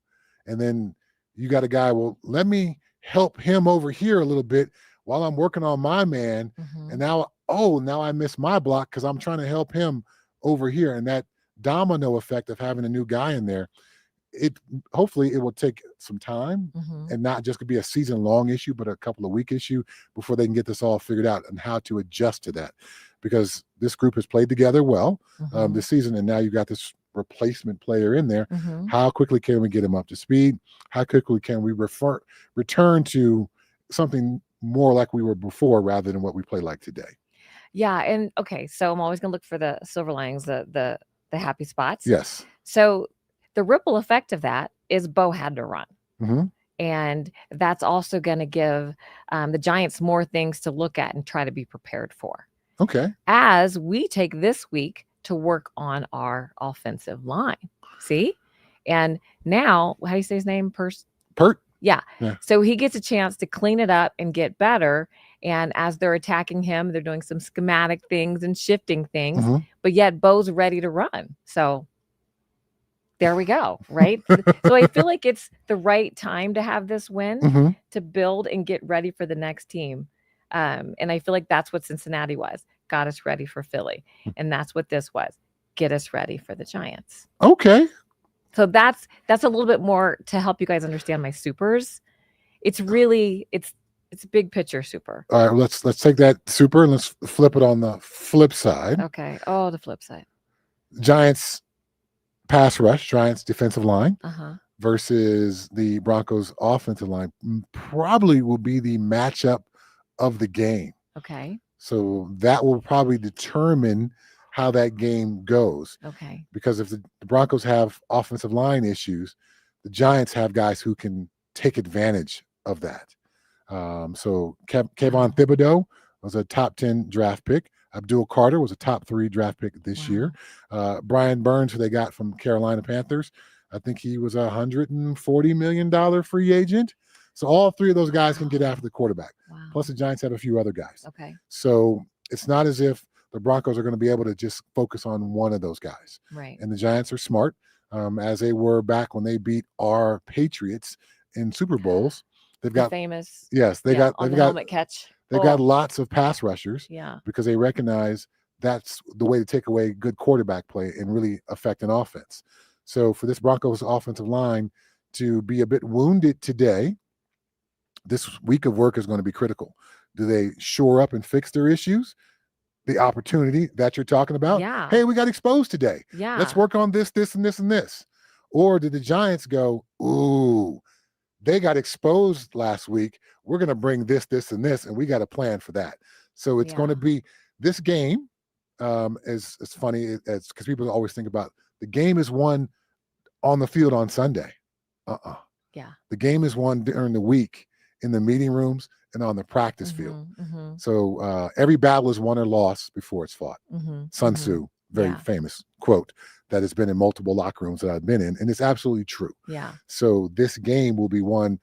And then you got a guy, well, let me help him over here a little bit while I'm working on my man. And now I miss my block because I'm trying to help him over here. And that domino effect of having a new guy in there, hopefully it will take some time and not just be a season-long issue, but a couple of week issue before they can get this all figured out and how to adjust to that. Because this group has played together well this season, and now you've got this replacement player in there. How quickly can we get him up to speed? How quickly can we return to something more like we were before rather than what we play like today? Yeah, and okay, so I'm always gonna look for the silver linings, the happy spots. Yes. So the ripple effect of that is Bo had to run. And that's also going to give the Giants more things to look at and try to be prepared for. Okay. As we take this week to work on our offensive line. See? And now, how do you say his name? Pert? Yeah. So he gets a chance to clean it up and get better. And as they're attacking him, they're doing some schematic things and shifting things. But yet Bo's ready to run. So there we go, right? So I feel like it's the right time to have this win to build and get ready for the next team. And I feel like that's what Cincinnati was. Got us ready for Philly. And that's what this was. Get us ready for the Giants. Okay. So that's a little bit more to help you guys understand my supers. It's really, it's big picture super. All right, let's take that super and let's flip it on the flip side. Okay. Oh, the flip side. Giants pass rush, Giants defensive line versus the Broncos offensive line probably will be the matchup of the game. Okay. So that will probably determine how that game goes. Okay. Because if the Broncos have offensive line issues, the Giants have guys who can take advantage of that. So Kayvon Thibodeau was a top 10 draft pick. Abdul Carter was a top 3 draft pick this year. Brian Burns, who they got from Carolina Panthers, I think he was $140 million free agent. So all 3 of those guys can get after the quarterback. Plus the Giants have a few other guys. Okay. So it's not as if the Broncos are going to be able to just focus on one of those guys. Right. And the Giants are smart, as they were back when they beat our Patriots in Super Bowls. They've got famous. Yes, they've got helmet catch. They've got lots of pass rushers. Yeah. Because they recognize that's the way to take away good quarterback play and really affect an offense. So for this Broncos offensive line to be a bit wounded today, this week of work is going to be critical. Do they shore up and fix their issues? The opportunity that you're talking about. Yeah. Hey, we got exposed today. Yeah. Let's work on this, and this, and this. Or did the Giants go, ooh, they got exposed last week. We're going to bring this, and this, and we got a plan for that. So it's going to be this game. Is funny as because people always think about the game is won on the field on Sunday. Yeah. The game is won during the week in the meeting rooms and on the practice field. Mm-hmm. So every battle is won or lost before it's fought. Mm-hmm. Sun Tzu, very famous quote that has been in multiple locker rooms that I've been in, and it's absolutely true. Yeah. So this game will be won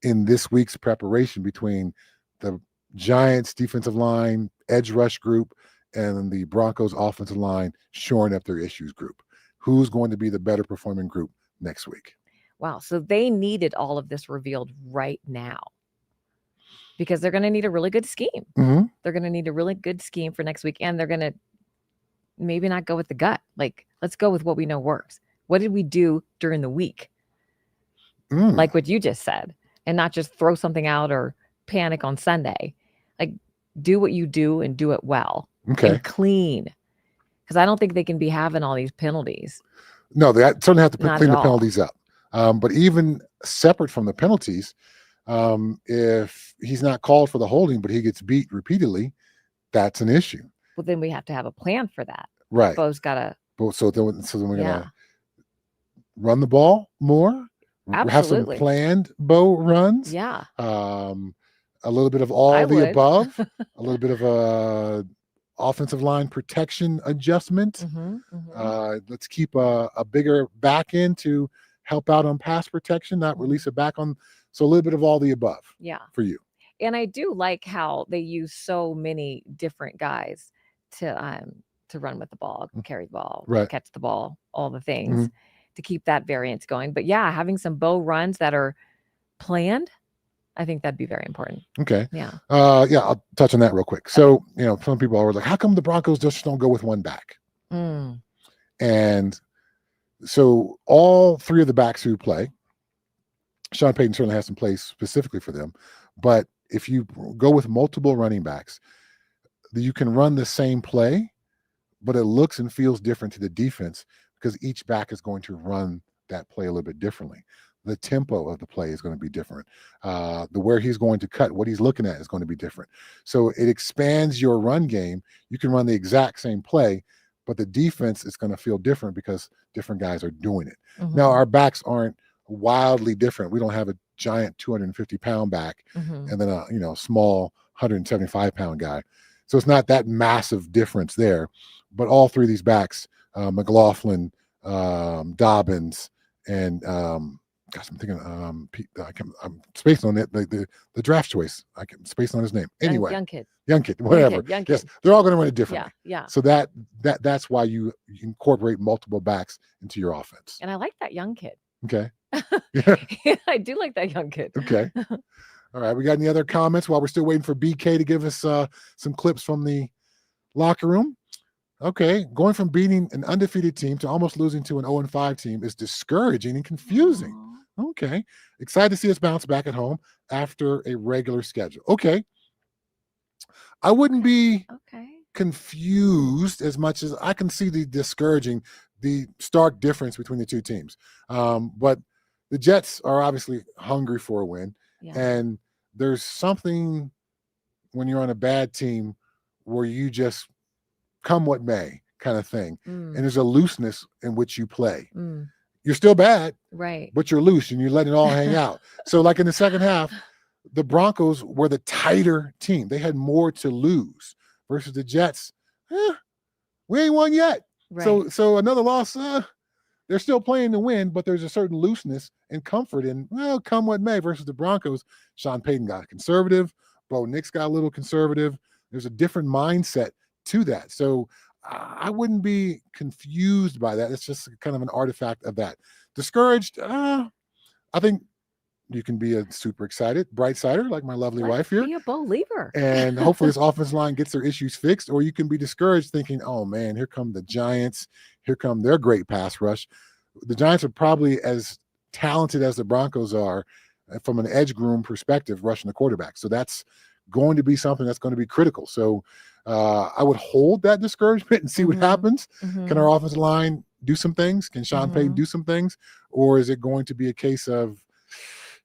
in this week's preparation between the Giants defensive line edge rush group and the Broncos offensive line shoring up their issues group. Who's going to be the better performing group next week? Wow. So they needed all of this revealed right now because they're going to need a really good scheme. Mm-hmm. They're going to need a really good scheme for next week, and they're going to maybe not go with the gut. Like, let's go with what we know works. What did we do during the week? Like what you just said, and not just throw something out or panic on Sunday. Like, do what you do and do it well. Okay. And clean. Because I don't think they can be having all these penalties. No, they certainly have to Not clean at the all. penalties up. But even separate from the penalties, if he's not called for the holding, but he gets beat repeatedly, that's an issue. Well, then we have to have a plan for that. Right. Bo's got to. So then we're going to run the ball more. Absolutely. Have some planned Bo runs. Yeah. A little bit of all the above. A little bit of a offensive line protection adjustment. Let's keep a bigger back end to help out on pass protection, not release it back on. So a little bit of all the above. Yeah. For you. And I do like how they use so many different guys to run with the ball, carry the ball, catch the ball, all the things to keep that variance going. But yeah, having some Bo runs that are planned, I think that'd be very important. Okay. Yeah. I'll touch on that real quick. So, some people are like, how come the Broncos just don't go with one back? And so all three of the backs who play, Sean Payton certainly has some plays specifically for them. But if you go with multiple running backs, you can run the same play, but it looks and feels different to the defense because each back is going to run that play a little bit differently. The tempo of the play is going to be different. Where he's going to cut, what he's looking at is going to be different. So it expands your run game. You can run the exact same play, but the defense is going to feel different because different guys are doing it. Now, our backs aren't wildly different. We don't have a giant 250-pound back and then a small 175-pound guy. So it's not that massive difference there. But all three of these backs, McLaughlin, Dobbins, and I'm thinking I'm spacing on it. The draft choice. I can spacing on his name. Anyway, young kid, whatever. Young kid. Yes, they're all going to run it differently. Yeah. So that's why you incorporate multiple backs into your offense. And I like that young kid. Okay. I do like that young kid. Okay. All right. We got any other comments while we're still waiting for BK to give us some clips from the locker room? Okay. Going from beating an undefeated team to almost losing to an 0-5 team is discouraging and confusing. Okay. Excited to see us bounce back at home after a regular schedule. Okay. I wouldn't be confused as much as I can see the stark difference between the two teams. But the Jets are obviously hungry for a win. Yeah. And there's something when you're on a bad team where you just come what may kind of thing. And there's a looseness in which you play. You're still bad, right? But you're loose and you're letting it all hang out. So like in the second half, the Broncos were the tighter team. They had more to lose versus the Jets. We ain't won yet. Right. So another loss, they're still playing to win, but there's a certain looseness and comfort in, come what may, versus the Broncos. Sean Payton got conservative. Bo Nix got a little conservative. There's a different mindset to that. So I wouldn't be confused by that. It's just kind of an artifact of that. Discouraged, I think you can be a super excited, bright sider like my lovely wife here. Be a believer. And hopefully this offensive line gets their issues fixed, or you can be discouraged thinking, oh man, here come the Giants. Here come their great pass rush. The Giants are probably as talented as the Broncos are from an edge groom perspective, rushing the quarterback. So that's going to be something that's going to be critical. So I would hold that discouragement and see what happens. Can our offensive line do some things? Can Sean Payton do some things? Or is it going to be a case of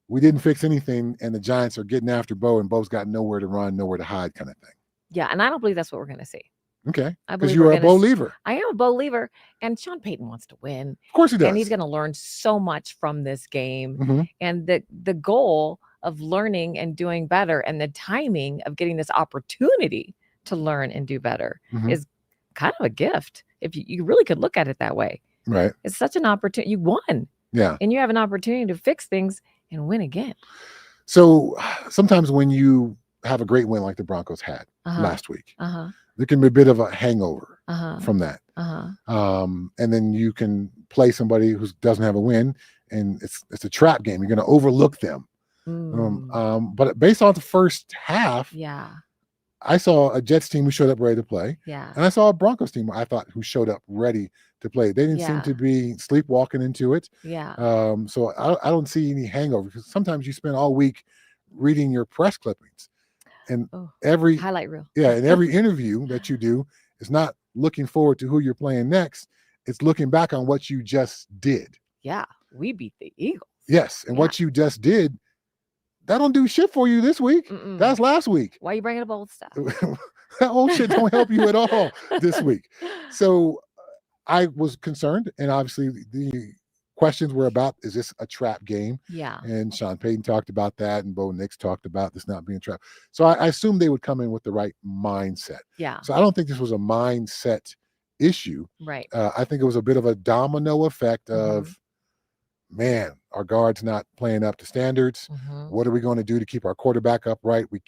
we didn't fix anything and the Giants are getting after Bo and Bo's got nowhere to run, nowhere to hide kind of thing? Yeah, and I don't believe that's what we're going to see. Okay, because you are a Bo believer. I am a Bo believer, and Sean Payton wants to win. Of course he does. And he's going to learn so much from this game. And the goal of learning and doing better, and the timing of getting this opportunity to learn and do better is kind of a gift. If you really could look at it that way. Right. It's such an opportunity. You won. Yeah. And you have an opportunity to fix things and win again. So sometimes when you have a great win like the Broncos had last week, there can be a bit of a hangover from that. And then you can play somebody who doesn't have a win, and it's a trap game. You're going to overlook them. But based on the first half, I saw a Jets team who showed up ready to play. And I saw a Broncos team, I thought, who showed up ready to play. They didn't seem to be sleepwalking into it. So I don't see any hangover, because sometimes you spend all week reading your press clippings, and every highlight reel. And every interview that you do is not looking forward to who you're playing next. It's looking back on what you just did. We beat the Eagles. Yes. And what you just did, that don't do shit for you this week. That's last week. Why are you bringing up old stuff? That old shit don't help you at all this week. So I was concerned, and obviously the questions were about, is this a trap game? And Sean Payton talked about that, and Bo Nix talked about this not being a trap. So I assumed they would come in with the right mindset. So I don't think this was a mindset issue. Right. I think it was a bit of a domino effect of, man, our guard's not playing up to standards. What are we going to do to keep our quarterback upright? We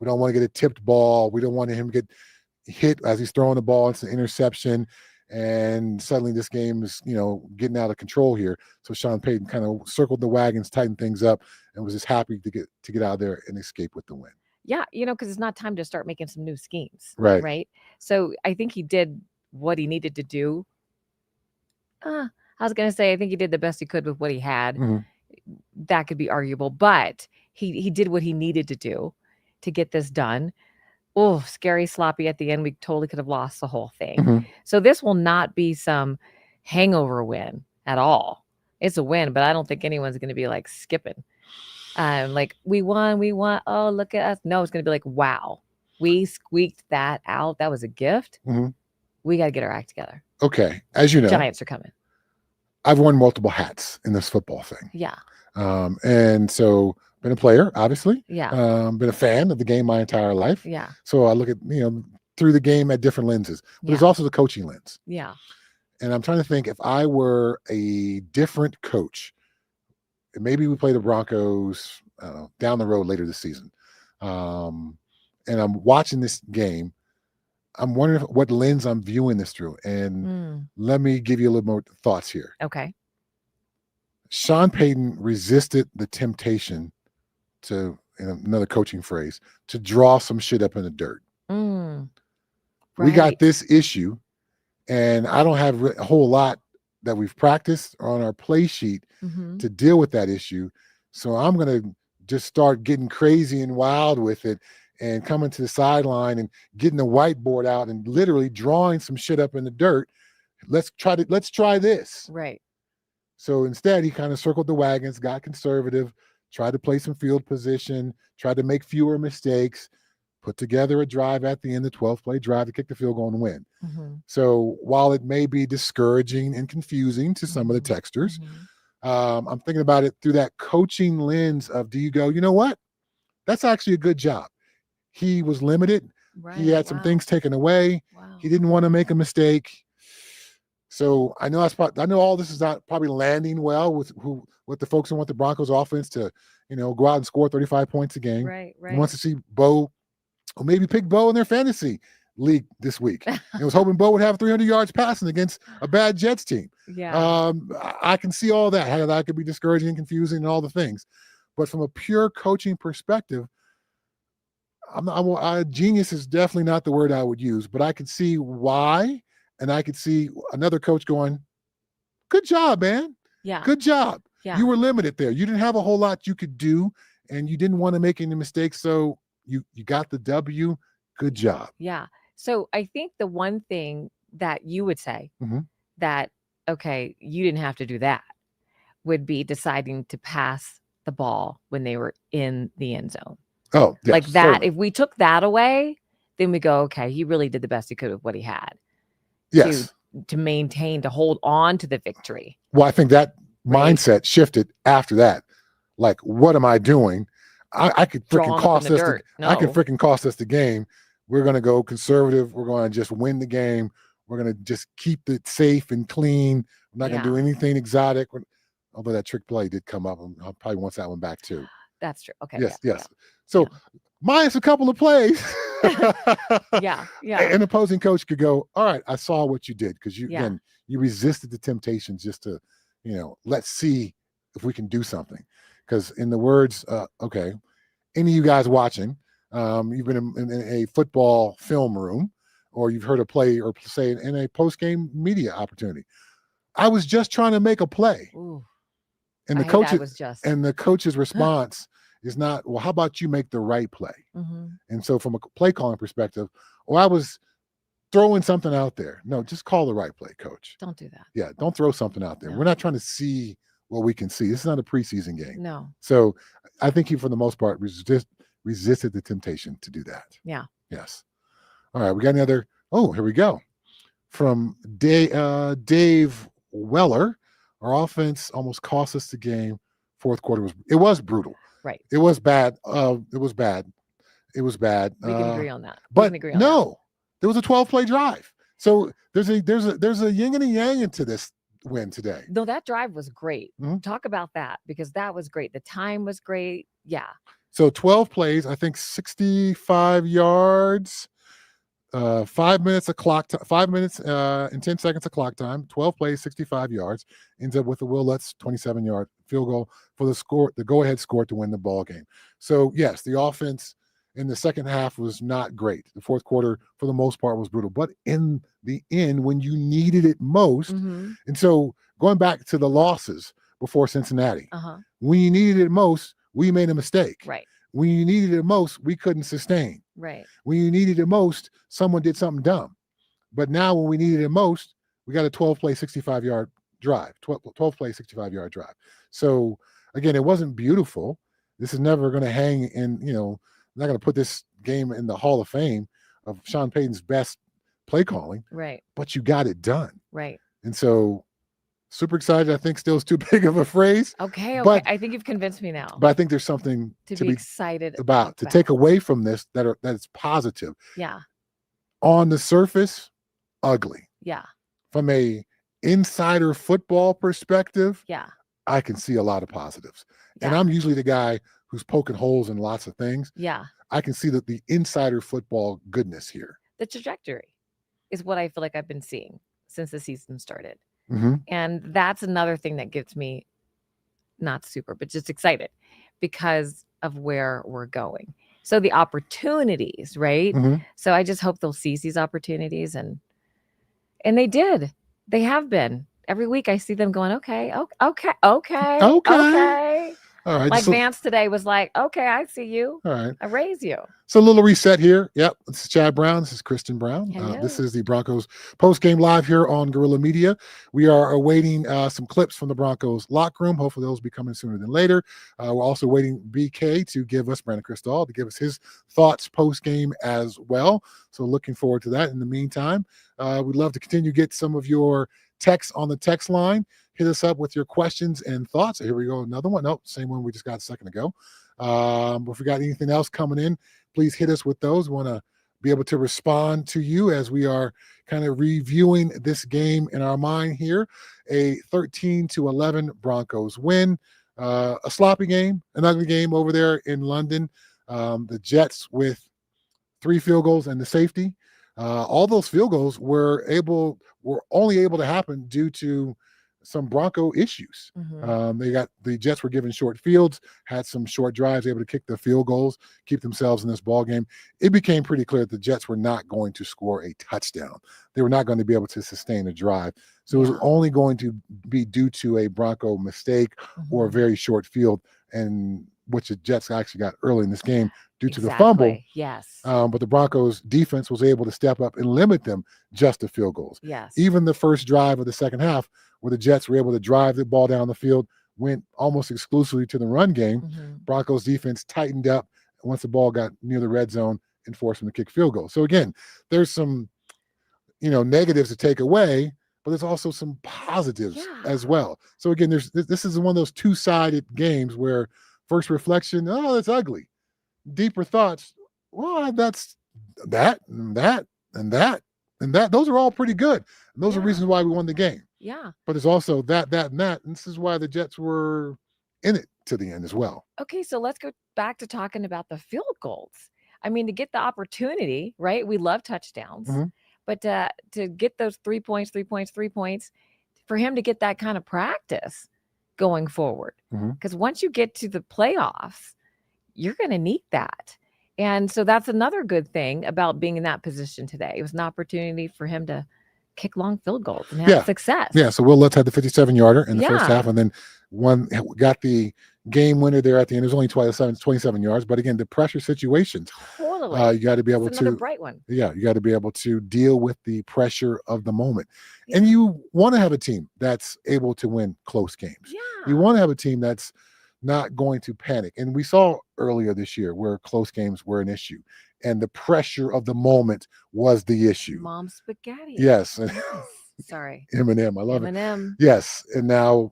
don't want to get a tipped ball. We don't want him to get hit as he's throwing the ball. It's an interception. And suddenly this game is, getting out of control here. So Sean Payton kind of circled the wagons, tightened things up, and was just happy to get out of there and escape with the win. Yeah, because it's not time to start making some new schemes. Right. So I think he did what he needed to do. I was going to say, I think he did the best he could with what he had. That could be arguable, but he did what he needed to do to get this done. Oh, scary, sloppy at the end. We totally could have lost the whole thing. So this will not be some hangover win at all. It's a win, but I don't think anyone's going to be like skipping. Like, we won. Oh, look at us. No, it's going to be like, wow, we squeaked that out. That was a gift. We got to get our act together. Okay. As you know, Giants are coming. I've worn multiple hats in this football thing. And so been a player, obviously. Been a fan of the game my entire life. So I look at, through the game at different lenses. But there's also the coaching lens. And I'm trying to think, if I were a different coach, maybe we play the Broncos down the road later this season, and I'm watching this game, I'm wondering what lens I'm viewing this through. And let me give you a little more thoughts here. Okay. Sean Payton resisted the temptation to, in another coaching phrase, to draw some shit up in the dirt. We got this issue, and I don't have a whole lot that we've practiced on our play sheet to deal with that issue. So I'm going to just start getting crazy and wild with it, and coming to the sideline and getting the whiteboard out and literally drawing some shit up in the dirt. Let's try this. Right. So instead, he kind of circled the wagons, got conservative, tried to play some field position, tried to make fewer mistakes, put together a drive at the end, the 12th play drive to kick the field goal and win. So while it may be discouraging and confusing to some of the texters, I'm thinking about it through that coaching lens of, do you go, you know what? That's actually a good job. He was limited. He had some things taken away. He didn't want to make a mistake. So I know all this is not probably landing well with the folks who want the Broncos offense to, go out and score 35 points a game. Right. He wants to see Bo, or maybe pick Bo in their fantasy league this week. I was hoping Bo would have 300 yards passing against a bad Jets team. I can see all that, how that could be discouraging and confusing and all the things. But from a pure coaching perspective, genius is definitely not the word I would use, but I could see why. And I could see another coach going, good job, man. Good job. You were limited there. You didn't have a whole lot you could do, and you didn't want to make any mistakes. So you got the W. Good job. So I think the one thing that you would say that, okay, you didn't have to do that, would be deciding to pass the ball when they were in the end zone. Oh, yes, like that. certainly. If we took that away, then we go, okay, he really did the best he could with what he had. Yes. To maintain, to hold on to the victory. Well, I think that mindset shifted after that. Like, what am I doing? I could freaking Drawn up in cost the us. dirt. I could No. freaking cost us the game. We're going to go conservative. We're going to just win the game. We're going to just keep it safe and clean. We're not going to do anything exotic. Although that trick play did come up, I'll probably want that one back too. That's true. Okay. Yes, yeah, yes. So minus a couple of plays. Yeah. An opposing coach could go, all right, I saw what you did, because Yeah. you resisted the temptation just to, let's see if we can do something. Because in the words, okay, any of you guys watching, you've been in a football film room, or you've heard a play or say in a post-game media opportunity. I was just trying to make a play. Ooh, and the coach's response is not, well, how about you make the right play? Mm-hmm. And so from a play calling perspective, I was throwing something out there. No, just call the right play, coach. Don't do that. Yeah, don't throw something out there. No. We're not trying to see what we can see. This is not a preseason game. No. So I think he, for the most part, resisted the temptation to do that. Yeah. Yes. All right, we got another. Oh, here we go. From Dave Weller, our offense almost cost us the game. Fourth quarter was brutal. Right. It was bad. It was bad. We can agree on that. But no, there was a 12-play drive. So there's a yin and a yang into this win today. No, that drive was great. Mm-hmm. Talk about that, because that was great. The time was great. Yeah. So 12 plays, I think 65 yards, 5 minutes of clock time, 5 minutes and 10 seconds of clock time, 12 plays, 65 yards, ends up with a Will Lutz 27-yard field goal for the go-ahead score to win the ball game. So yes, the offense in the second half was not great. The fourth quarter, for the most part, was brutal. But in the end, when you needed it most, mm-hmm. and so going back to the losses before Cincinnati, when you needed it most, we made a mistake. Right. When you needed it most, we couldn't sustain. Right. When you needed it most, someone did something dumb. But now when we needed it most, we got a 12-play, 65-yard drive, 12-play, 65-yard drive. So, again, it wasn't beautiful. This is never going to hang in, I'm not going to put this game in the Hall of Fame of Sean Payton's best play calling. Right. But you got it done. Right. And so, super excited, I think, still is too big of a phrase. Okay. But I think you've convinced me now. But I think there's something to be excited about, to take away from this that is positive. Yeah. On the surface, ugly. Yeah. From a insider football perspective, yeah, I can see a lot of positives. Yeah. And I'm usually the guy who's poking holes in lots of things. Yeah. I can see that the insider football goodness here. The trajectory is what I feel like I've been seeing since the season started. Mm-hmm. And that's another thing that gets me not super, but just excited because of where we're going. So the opportunities, right? Mm-hmm. So I just hope they'll seize these opportunities. And they did. They have been. Every week I see them going, okay. All right. Like Vance today was like, okay, I see you. All right. I raise you. So a little reset here. Yep. This is Chad Brown. This is Kristen Brown. This is the Broncos post-game live here on Guerilla Media. We are awaiting some clips from the Broncos locker room. Hopefully those will be coming sooner than later. We're also waiting BK to give us, Brandon Cristal, to give us his thoughts post-game as well. So looking forward to that. In the meantime, we'd love to continue to get some of your texts on the text line. Hit us up with your questions and thoughts. Here we go. Another one. Nope. Same one we just got a second ago. If we got anything else coming in, please hit us with those. We want to be able to respond to you as we are kind of reviewing this game in our mind here. A 13-11 Broncos win. A sloppy game, an ugly game over there in London. The Jets with 3 field goals and the safety. All those field goals were only able to happen due to some Bronco issues. Mm-hmm. The Jets were given short fields, had some short drives, able to kick the field goals, keep themselves in this ball game. It became pretty clear that the Jets were not going to score a touchdown. They were not going to be able to sustain a drive. So it was only going to be due to a Bronco mistake or a very short field, and which the Jets actually got early in this game due to the fumble. Yes. But the Broncos defense was able to step up and limit them just to field goals. Yes. Even the first drive of the second half, where the Jets were able to drive the ball down the field, went almost exclusively to the run game. Mm-hmm. Broncos defense tightened up once the ball got near the red zone and forced them to kick field goals. So again, there's some, negatives to take away, but there's also some positives as well. So again, this is one of those two-sided games where First reflection, oh, that's ugly. Deeper thoughts, well, that's that and that and that and that. Those are all pretty good. And those are reasons why we won the game. Yeah. But there's also that, and that. And this is why the Jets were in it to the end as well. Okay, so let's go back to talking about the field goals. I mean, to get the opportunity, right? We love touchdowns, but to get those 3 points, for him to get that kind of practice going forward. Because once you get to the playoffs, you're going to need that. And so that's another good thing about being in that position today. It was an opportunity for him to kick long field goals and have success. Yeah, so Will Lutz had the 57-yarder in the first half, and then got the game winner there at the end. It was only 27 yards, but again, the pressure situations. Totally. You got to be able to. Another bright one. Yeah, you got to be able to deal with the pressure of the moment. Yeah. And you want to have a team that's able to win close games. Yeah. You want to have a team that's not going to panic. And we saw earlier this year where close games were an issue, and the pressure of the moment was the issue. Mom spaghetti. Yes. Sorry. Eminem. I love Eminem. it. Yes. And now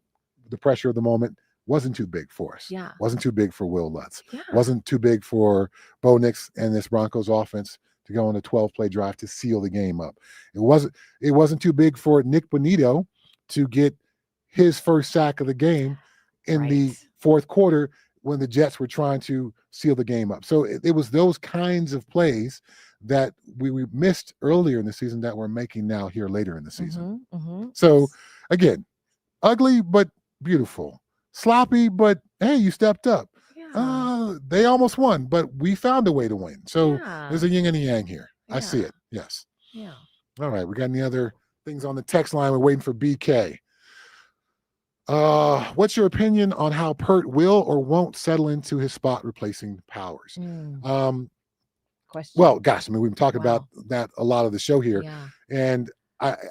the pressure of the moment wasn't too big for us. Yeah. Wasn't too big for Will Lutz. Yeah. Wasn't too big for Bo Nix and this Broncos offense to go on a 12-play drive to seal the game up. It wasn't too big for Nick Bonito to get his first sack of the game in the fourth quarter when the Jets were trying to seal the game up. So it was those kinds of plays that we missed earlier in the season that we're making now here later in the season. So again, ugly but beautiful. Sloppy, but hey, you stepped up. Yeah. They almost won, but we found a way to win. So there's a yin and a yang here. I see it. Yes. Yeah. All right. We got any other things on the text line? We're waiting for BK. What's your opinion on how Pert will or won't settle into his spot replacing Powers? Question. Well, gosh, I mean, we've been talking about that a lot of the show here. Yeah. And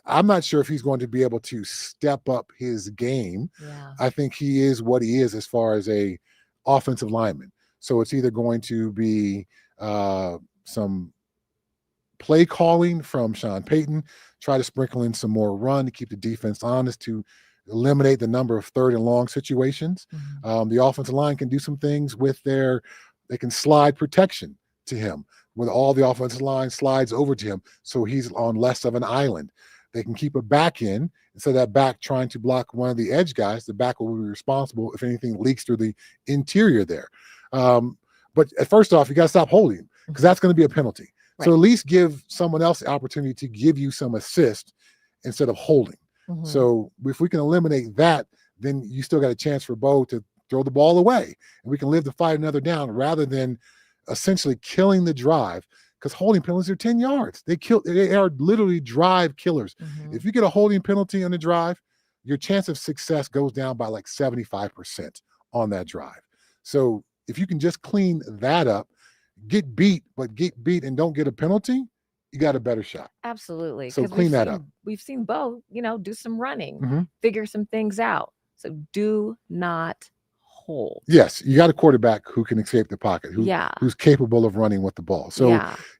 I'm not sure if he's going to be able to step up his game. Yeah. I think he is what he is as far as a offensive lineman. So it's either going to be some play calling from Sean Payton, try to sprinkle in some more run to keep the defense honest, to eliminate the number of third and long situations. The offensive line can do some things with they can slide protection to him, when all the offensive line slides over to him, so he's on less of an island. They can keep a back in, instead of that back trying to block one of the edge guys. The back will be responsible if anything leaks through the interior there. But first off, you got to stop holding, because that's going to be a penalty. Right. So at least give someone else the opportunity to give you some assist instead of holding. So if we can eliminate that, then you still got a chance for Bo to throw the ball away, and we can live to fight another down rather than essentially killing the drive, because holding penalties are 10 yards. They are literally drive killers. If you get a holding penalty on the drive, your chance of success goes down by like 75% on that drive. So if you can just clean that up, get beat and don't get a penalty, you got a better shot. Absolutely. So clean that up. We've seen Bo, do some running, figure some things out. So do not hold. Yes, you got a quarterback who can escape the pocket, who's capable of running with the ball. So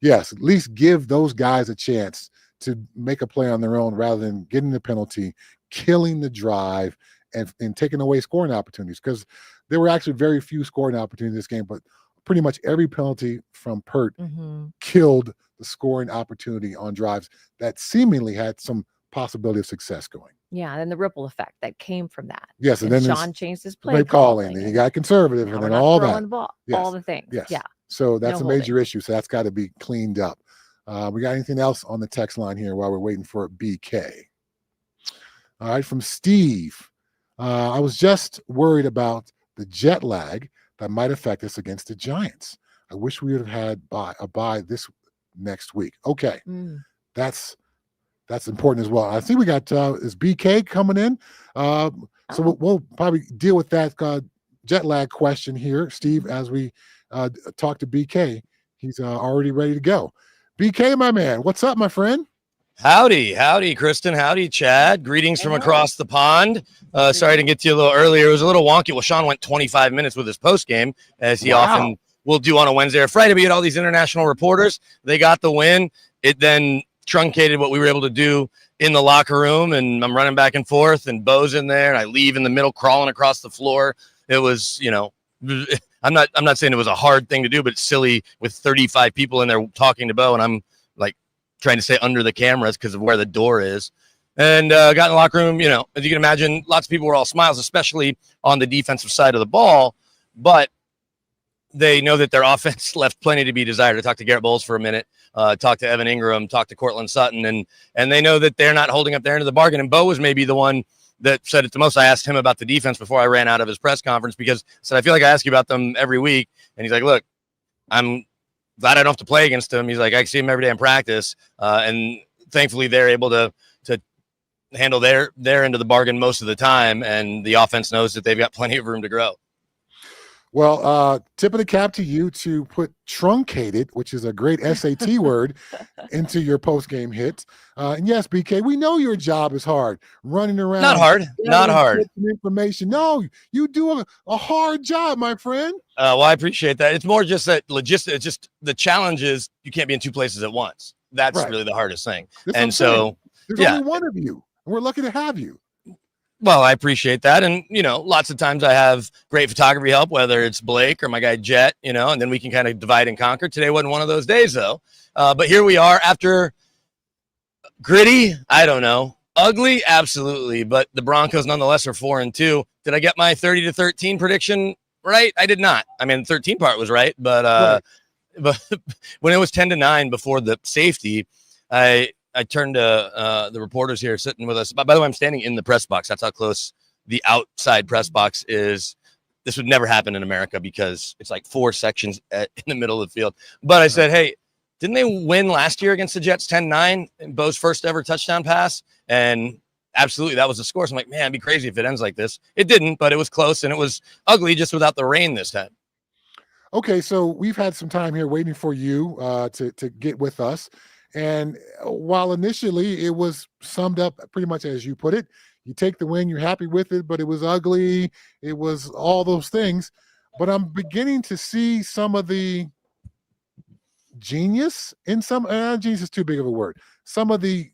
yes, at least give those guys a chance to make a play on their own rather than getting the penalty, killing the drive, and taking away scoring opportunities, because there were actually very few scoring opportunities in this game, but pretty much every penalty from Pert killed the scoring opportunity on drives that seemingly had some possibility of success going. Yeah, and the ripple effect that came from that. Yes, and then Sean changed his play calling, and he got conservative, and then all that. The ball, all the things. Yes. Yeah. So that's a major issue. So that's got to be cleaned up. We got anything else on the text line here while we're waiting for BK? All right, from Steve. I was just worried about the jet lag that might affect us against the Giants. I wish we would have had a bye this next week. Okay, that's important as well. I think we got is BK coming in, so we'll probably deal with that jet lag question here, Steve, as we talk to BK. He's already ready to go. BK, my man, what's up, my friend? Howdy, Kristen. Howdy, Chad. Greetings from across the pond. Sorry to get to you a little earlier. It was a little wonky. Well, Sean went 25 minutes with his post game, as he often will do on a Wednesday or Friday. But you had all these international reporters. They got the win. It then truncated what we were able to do in the locker room, and I'm running back and forth, and Bo's in there, and I leave in the middle, crawling across the floor. It was, I'm not saying it was a hard thing to do, but it's silly with 35 people in there talking to Bo, and I'm like trying to stay under the cameras because of where the door is. And got in the locker room, you know, as you can imagine, lots of people were all smiles, especially on the defensive side of the ball. But they know that their offense left plenty to be desired. I talked to Garrett Bowles for a minute, talked to Evan Ingram, talked to Cortland Sutton, and they know that they're not holding up their end of the bargain. And Bo was maybe the one that said it the most. I asked him about the defense before I ran out of his press conference because I said, I feel like I ask you about them every week. And he's like, look, I'm glad I don't have to play against them. He's like, I see him every day in practice. And thankfully they're able to handle their end of the bargain most of the time. And the offense knows that they've got plenty of room to grow. Well, tip of the cap to you to put truncated, which is a great SAT word, into your post-game hits. And yes, BK, we know your job is hard, running around. Not hard. Information. No, you do a hard job, my friend. Well, I appreciate that. It's more just that logistics. It's just the challenge is you can't be in two places at once. That's right. Really the hardest thing. And so, there's only one of you. We're lucky to have you. Well, I appreciate that. And, you know, lots of times I have great photography help, whether it's Blake or my guy Jet, you know, and then we can kind of divide and conquer. Today wasn't one of those days, though. But here we are after gritty. I don't know. Ugly. Absolutely. But the Broncos nonetheless are 4-2. Did I get my 30-13 prediction right? I did not. I mean, the 13 part was right. But when it was 10-9 before the safety, I turned to the reporters here sitting with us. By the way, I'm standing in the press box. That's how close the outside press box is. This would never happen in America because it's like 4 sections in the middle of the field. But I said, hey, didn't they win last year against the Jets 10-9 in Bo's first ever touchdown pass? And absolutely, that was the score. So I'm like, man, it'd be crazy if it ends like this. It didn't, but it was close and it was ugly just without the rain this time. Okay, so we've had some time here waiting for you to get with us. And while initially it was summed up pretty much as you put it, you take the win, you're happy with it, but it was ugly. It was all those things. But I'm beginning to see some of the genius in some, genius is too big of a word, some of the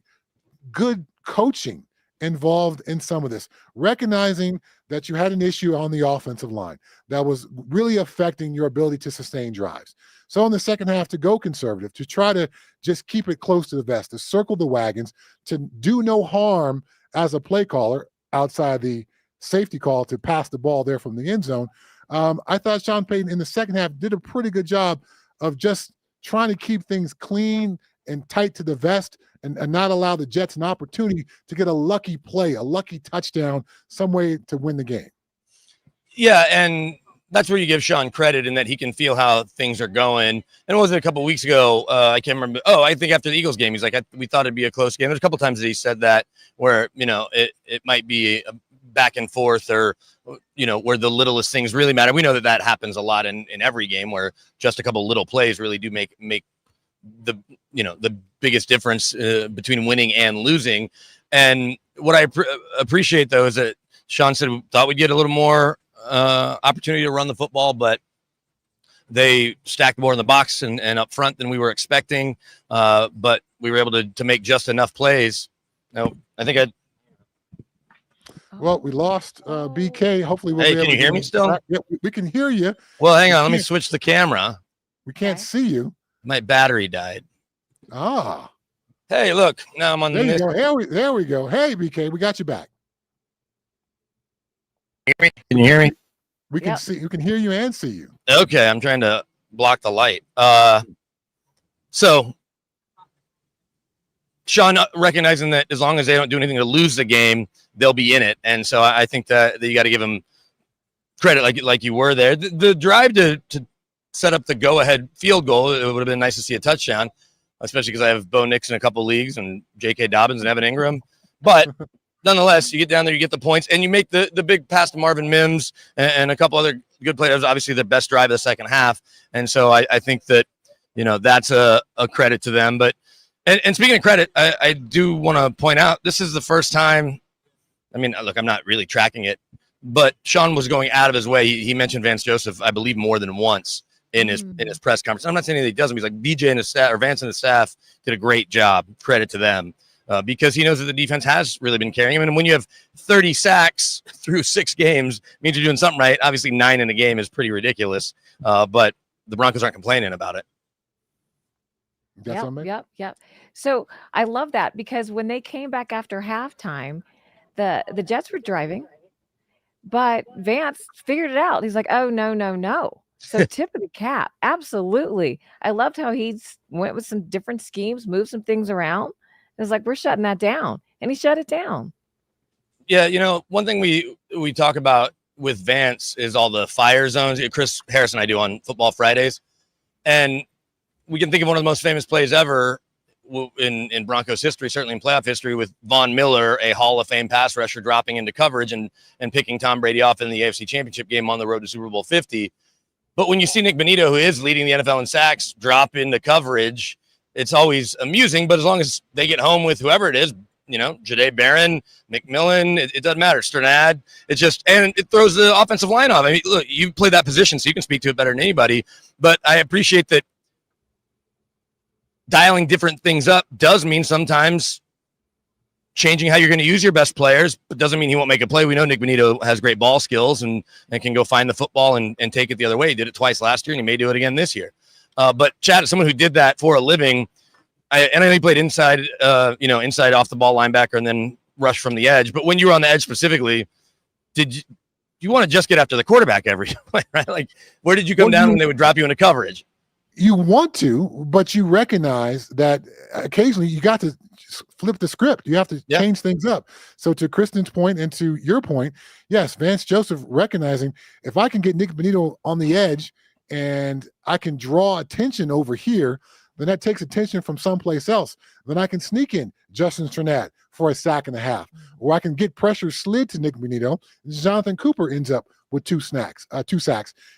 good coaching involved in some of this, recognizing that you had an issue on the offensive line that was really affecting your ability to sustain drives. So in the second half, to go conservative, to try to just keep it close to the vest, to circle the wagons, to do no harm as a play caller outside the safety call to pass the ball there from the end zone. I thought Sean Payton in the second half did a pretty good job of just trying to keep things clean and tight to the vest and not allow the Jets an opportunity to get a lucky play, a lucky touchdown, some way to win the game. Yeah, and that's where you give Sean credit in that he can feel how things are going. And what was it a couple of weeks ago? I can't remember. Oh, I think after the Eagles game, he's like, we thought it'd be a close game. There's a couple of times that he said that where, you know, it might be a back and forth or, you know, where the littlest things really matter. We know that that happens a lot in every game where just a couple little plays really do make the, you know, the biggest difference between winning and losing. And what I appreciate, though, is that Sean said thought we'd get a little more opportunity to run the football, but they stacked more in the box and up front than we were expecting. But we were able to make just enough plays. Now, I think well, we lost BK. Hopefully we'll be able can you hear me still? Yeah, we can hear you. Well, hang on. Let me switch the camera. We can't see you. My battery died. Ah. Hey, look. Now I'm on there you go. There we go. Hey, BK, we got you back. Can you hear me? We can see. You can hear you and see you. Okay, I'm trying to block the light. So Sean recognizing that as long as they don't do anything to lose the game, they'll be in it. And so I think that you got to give them credit, like you were there. The drive to set up the go-ahead field goal, it would have been nice to see a touchdown, especially because I have Bo Nix in a couple leagues and J.K. Dobbins and Evan Ingram. But nonetheless, you get down there, you get the points, and you make the big pass to Marvin Mims and a couple other good plays. That was obviously the best drive of the second half. And so I think that, you know, that's a credit to them. But and speaking of credit, I do want to point out this is the first time. I mean, look, I'm not really tracking it, but Sean was going out of his way. He mentioned Vance Joseph, I believe, more than once in his press conference. I'm not saying that he doesn't. He's like BJ and his staff, or Vance and the staff did a great job. Credit to them. because he knows that the defense has really been carrying him. And when you have 30 sacks through 6 games, means you're doing something right. Obviously, 9 in a game is pretty ridiculous, but the Broncos aren't complaining about it. Yep. So I love that because when they came back after halftime, the Jets were driving, but Vance figured it out. He's like, oh, no. So tip of the cap. Absolutely. I loved how he went with some different schemes, moved some things around. It was like, we're shutting that down. And he shut it down. Yeah, one thing we talk about with Vance is all the fire zones. Chris Harris and I do on Football Fridays. And we can think of one of the most famous plays ever in Broncos history, certainly in playoff history, with Von Miller, a Hall of Fame pass rusher, dropping into coverage and picking Tom Brady off in the AFC Championship game on the road to Super Bowl 50. But when you see Nick Bonito, who is leading the NFL in sacks, drop into coverage, it's always amusing. But as long as they get home with whoever it is, Jahdae Barron, McMillan, it doesn't matter. Sternad, and it throws the offensive line off. I mean, look, you play that position, so you can speak to it better than anybody. But I appreciate that dialing different things up does mean sometimes changing how you're going to use your best players, but doesn't mean he won't make a play. We know Nick Bonito has great ball skills and can go find the football and take it the other way. He did it twice last year, and he may do it again this year. But Chad, as someone who did that for a living, I know he played inside, inside off the ball linebacker and then rush from the edge. But when you were on the edge specifically, did you want to just get after the quarterback every play, right? Like, where did you come down when they would drop you into coverage? You want to, but you recognize that occasionally you got to flip the script. You have to change things up. So to Kristen's point and to your point, yes, Vance Joseph recognizing if I can get Nick Bonito on the edge and I can draw attention over here, then that takes attention from someplace else. Then I can sneak in Justin Sternad for a sack and a half, or I can get pressure slid to Nick Bonito. Jonathan Cooper ends up with 2 sacks,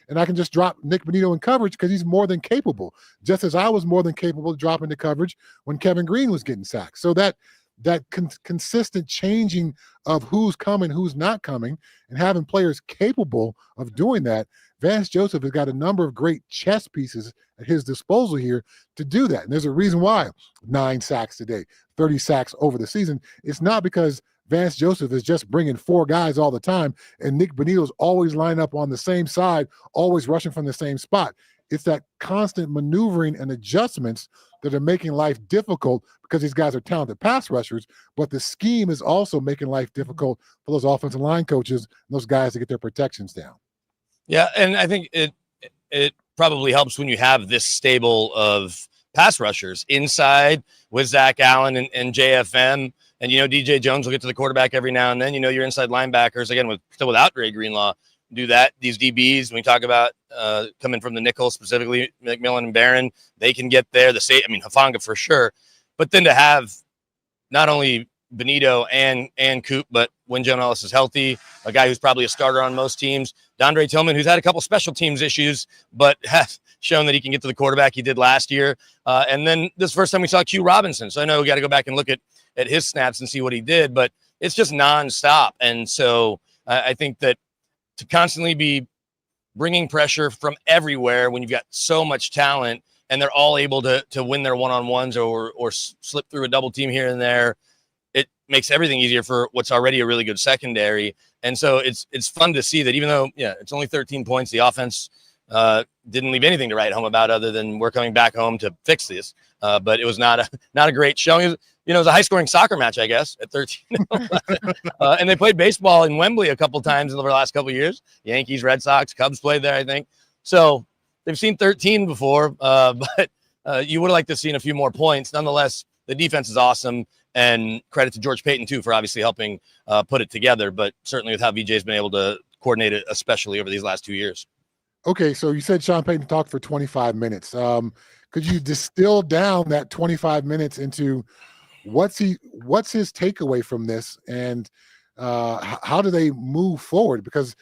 and I can just drop Nick Bonito in coverage because he's more than capable, just as I was more than capable of dropping the coverage when Kevin Green was getting sacked. So that consistent changing of who's coming, who's not coming, and having players capable of doing that, Vance Joseph has got a number of great chess pieces at his disposal here to do that. And there's a reason why 9 sacks today, 30 sacks over the season. It's not because Vance Joseph is just bringing 4 guys all the time, and Nick Bonito's always lined up on the same side, always rushing from the same spot. It's that constant maneuvering and adjustments that are making life difficult because these guys are talented pass rushers, but the scheme is also making life difficult for those offensive line coaches and those guys to get their protections down. Yeah, and I think it probably helps when you have this stable of pass rushers inside with Zach Allen and JFM. And, DJ Jones will get to the quarterback every now and then. Your inside linebackers, again, still without Dre Greenlaw, do that. These DBs, when we talk about coming from the nickel, specifically McMillan and Barron, they can get there. Hufanga for sure. But then to have not only Bonito and Coop, but when Jonah Ellis is healthy, a guy who's probably a starter on most teams, Dondre Tillman, who's had a couple special teams issues, but has shown that he can get to the quarterback. He did last year. And then this is the first time we saw Q Robinson. So I know we got to go back and look at his snaps and see what he did, but it's just nonstop. And so I think that to constantly be bringing pressure from everywhere when you've got so much talent and they're all able to win their one-on-ones or slip through a double team here and there, it makes everything easier for what's already a really good secondary. And so it's fun to see that even though, it's only 13 points, the offense didn't leave anything to write home about other than we're coming back home to fix this. But it was not a great showing. It was a high-scoring soccer match, I guess, at 13. And they played baseball in Wembley a couple times over the last couple of years. Yankees, Red Sox, Cubs played there, I think. So they've seen 13 before, but you would have liked to have seen a few more points. Nonetheless, the defense is awesome, and credit to George Payton, too, for obviously helping put it together, but certainly with how VJ's been able to coordinate it, especially over these last 2 years. Okay, so you said Sean Payton talked for 25 minutes. Could you distill down that 25 minutes into what's his takeaway from this, and how do they move forward? Because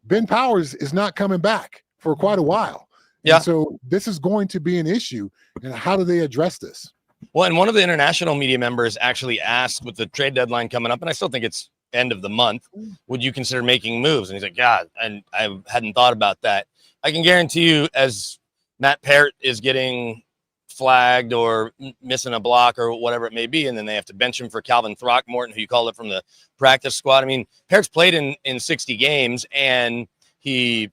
Ben Powers is not coming back for quite a while. Yeah. And so this is going to be an issue. And how do they address this? Well, and one of the international media members actually asked, with the trade deadline coming up, and I still think it's end of the month, would you consider making moves? And he's like, God, and I hadn't thought about that. I can guarantee you, as Matt Parrott is getting flagged or missing a block or whatever it may be, and then they have to bench him for Calvin Throckmorton, who you called it from the practice squad. I mean, Parrott's played in 60 games, and he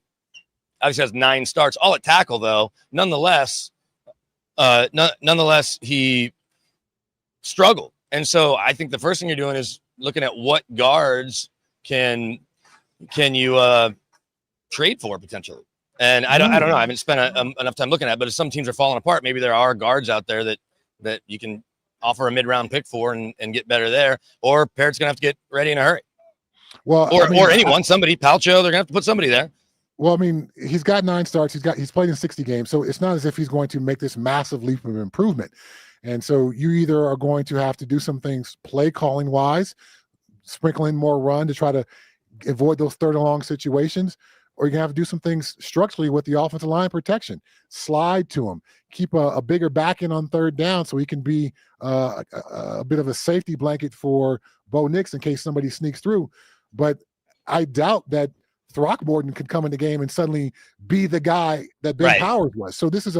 obviously has 9 starts, all at tackle, though. Nonetheless, he struggled. And so I think the first thing you're doing is looking at what guards can you trade for potentially. And I don't know. I haven't spent enough time looking at it, but if some teams are falling apart, maybe there are guards out there that you can offer a mid-round pick for and get better there, or Parrott's going to have to get ready in a hurry. Well, or anyone, somebody, Palcho, they're going to have to put somebody there. Well, I mean, he's got 9 starts. He's played in 60 games, so it's not as if he's going to make this massive leap of improvement. And so you either are going to have to do some things play calling wise, sprinkle in more run to try to avoid those third and long situations, or you're going to have to do some things structurally with the offensive line protection. Slide to him, keep a bigger back end on third down so he can be a bit of a safety blanket for Bo Nix in case somebody sneaks through. But I doubt that Throckmorton could come in the game and suddenly be the guy that Ben Powers was. So this is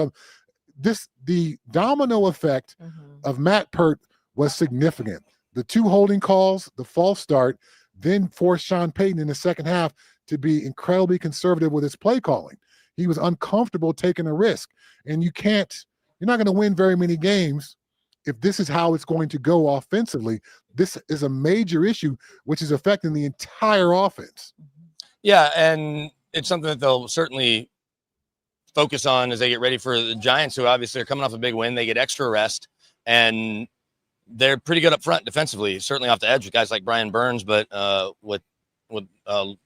the domino effect of Matt Pert was significant. The 2 holding calls, the false start, then forced Sean Payton in the second half to be incredibly conservative with his play calling. He was uncomfortable taking a risk. And you're not going to win very many games if this is how it's going to go offensively. This is a major issue, which is affecting the entire offense. Yeah, and it's something that they'll certainly focus on as they get ready for the Giants, who obviously are coming off a big win. They get extra rest, and they're pretty good up front defensively, certainly off the edge with guys like Brian Burns, but with the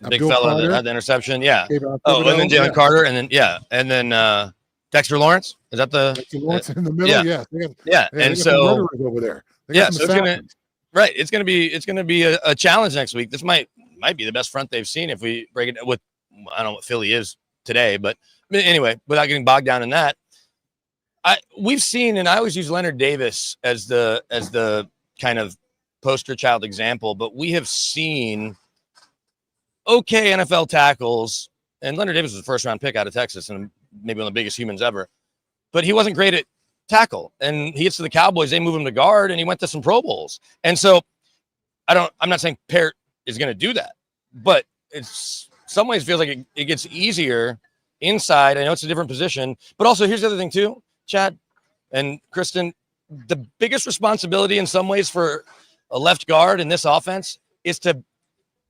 big fella that had the interception. Yeah. And then Jalen Carter, and then Dexter Lawrence. Is that the Dexter Lawrence in the middle? Yeah. And so over there. So it's gonna be a challenge next week. This might be the best front they've seen if we break it with, I don't know what Philly is today, but anyway, without getting bogged down in that, we've seen, and I always use Leonard Davis as the kind of poster child example, but we have seen okay NFL tackles, and Leonard Davis was a first-round pick out of Texas and maybe one of the biggest humans ever, but he wasn't great at tackle, and he gets to the Cowboys, they move him to guard, and he went to some Pro Bowls. And so I'm not saying Parrott is going to do that, but it's some ways feels like it gets easier inside. I know it's a different position, but also here's the other thing too, Chad and Kristen, the biggest responsibility in some ways for a left guard in this offense is to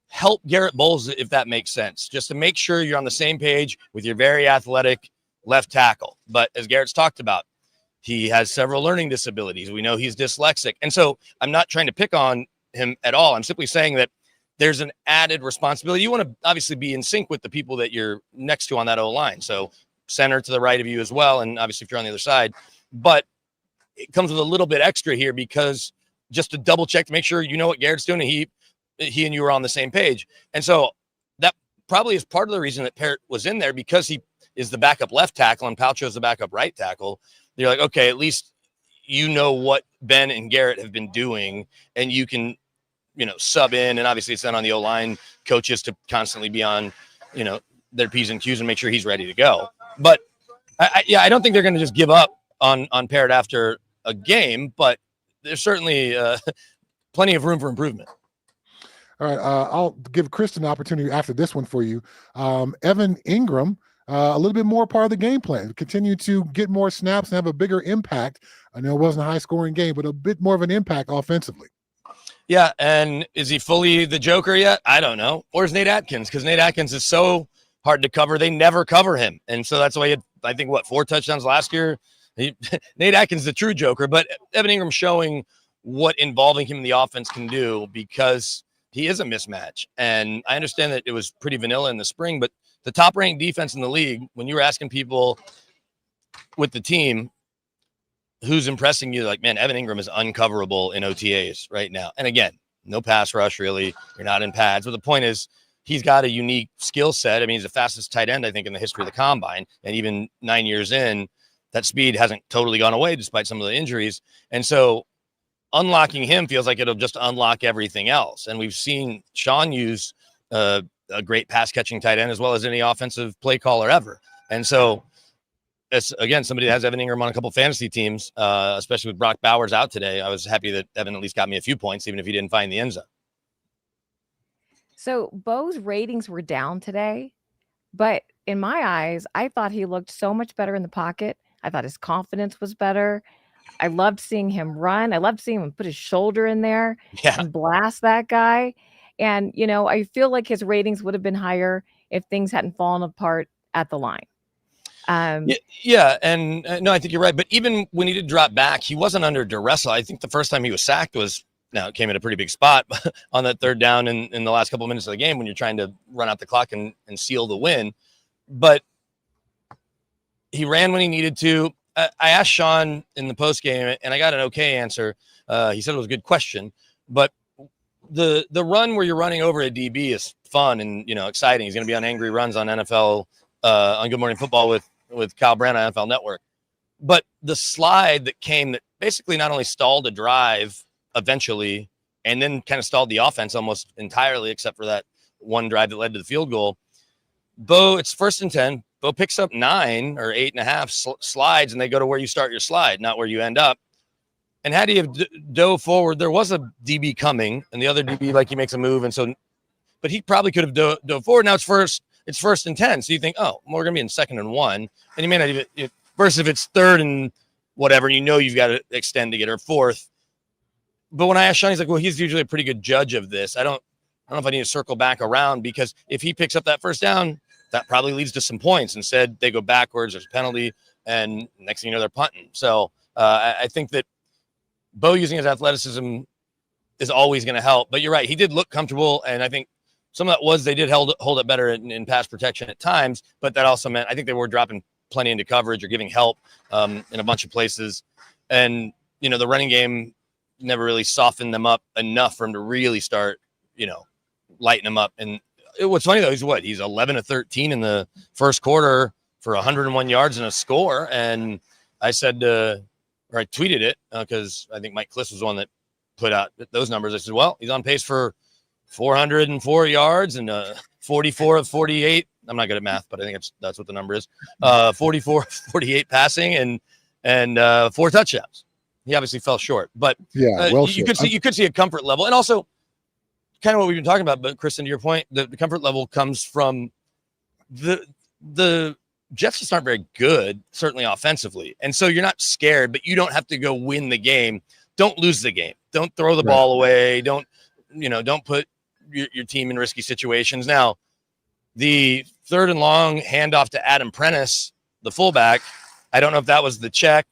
help Garrett Bowles, if that makes sense, just to make sure you're on the same page with your very athletic left tackle. But as Garrett's talked about, he has several learning disabilities. We know he's dyslexic. And so I'm not trying to pick on him at all. I'm simply saying that there's an added responsibility. You want to obviously be in sync with the people that you're next to on that O-line. So center to the right of you as well. And obviously if you're on the other side, but it comes with a little bit extra here because just to double check to make sure you know what Garrett's doing and he and you are on the same page. And so that probably is part of the reason that Parrott was in there, because he is the backup left tackle and Palcho is the backup right tackle. You're like, okay, at least you know what Ben and Garrett have been doing, and you can, sub in. And obviously it's then on the O-line coaches to constantly be on, their P's and Q's and make sure he's ready to go. But I don't think they're going to just give up on Parrott after a game, but there's certainly plenty of room for improvement. All right. I'll give Kristen an opportunity after this one for you. Evan Ingram, a little bit more part of the game plan, continue to get more snaps and have a bigger impact. I know it wasn't a high scoring game, but a bit more of an impact offensively. Yeah. And is he fully the Joker yet? I don't know. Or is Nate Atkins? Because Nate Atkins is so hard to cover. They never cover him. And so that's why he had, I think, 4 touchdowns last year. Nate Atkins, the true Joker, but Evan Ingram showing what involving him in the offense can do, because he is a mismatch. And I understand that it was pretty vanilla in the spring, but the top ranked defense in the league, when you were asking people with the team, who's impressing you, like, man, Evan Ingram is uncoverable in OTAs right now. And again, no pass rush, really. You're not in pads. But the point is, he's got a unique skill set. I mean, he's the fastest tight end, I think, in the history of the combine. And even 9 years in, that speed hasn't totally gone away despite some of the injuries. And so unlocking him feels like it'll just unlock everything else. And we've seen Sean use a great pass catching tight end as well as any offensive play caller ever. And so as again, somebody that has Evan Ingram on a couple fantasy teams, especially with Brock Bowers out today, I was happy that Evan at least got me a few points, even if he didn't find the end zone. So Bo's ratings were down today, but in my eyes, I thought he looked so much better in the pocket. I thought his confidence was better. I loved seeing him run. I loved seeing him put his shoulder in there and blast that guy. And, I feel like his ratings would have been higher if things hadn't fallen apart at the line. Yeah. And no, I think you're right. But even when he did drop back, he wasn't under duress. I think the first time he was sacked was, now it came at a pretty big spot on that third down in the last couple of minutes of the game when you're trying to run out the clock and seal the win. But he ran when he needed to. I asked Sean in the post game, and I got an okay answer. He said it was a good question, but the run where you're running over a DB is fun and exciting. He's going to be on Angry Runs on NFL on Good Morning Football with Kyle Brandt on NFL Network. But the slide that came that basically not only stalled a drive eventually, and then kind of stalled the offense almost entirely, except for that one drive that led to the field goal. Bo, it's 1st and 10. Bo picks up 9 or 8.5 slides, and they go to where you start your slide, not where you end up. And had he have dove forward, there was a DB coming, and the other DB, he makes a move, and so, but he probably could have dove forward. Now it's 1st and 10, so you think, oh, we're gonna be in 2nd and 1, and you may not even. Versus if it's 3rd and whatever, you've got to extend to get her 4th. But when I asked Sean, he's like, well, he's usually a pretty good judge of this. I don't know if I need to circle back around, because if he picks up that first down, that probably leads to some points. Instead, they go backwards, there's a penalty, and next thing you know, they're punting. So I think that Bo using his athleticism is always going to help. But you're right, he did look comfortable, and I think some of that was they did hold it better in pass protection at times, but that also meant I think they were dropping plenty into coverage or giving help in a bunch of places. And, the running game never really softened them up enough for him to really start, lighting them up. And what's funny, though, he's 11 of 13 in the first quarter for 101 yards and a score. And I said, or I tweeted it because I think Mike Kliss was the one that put out those numbers. I said, well, he's on pace for 404 yards and 44 of 48. I'm not good at math, but I think that's what the number is. 44 48 passing and 4 touchdowns. He obviously fell short, but you could see a comfort level. And also kind of what we've been talking about, but Kristen, to your point, the comfort level comes from the Jets just aren't very good, certainly offensively. And so you're not scared, but you don't have to go win the game. Don't lose the game. Don't throw the ball away. Don't put your team in risky situations. Now, the 3rd and long handoff to Adam Prentice, the fullback, I don't know if that was the check.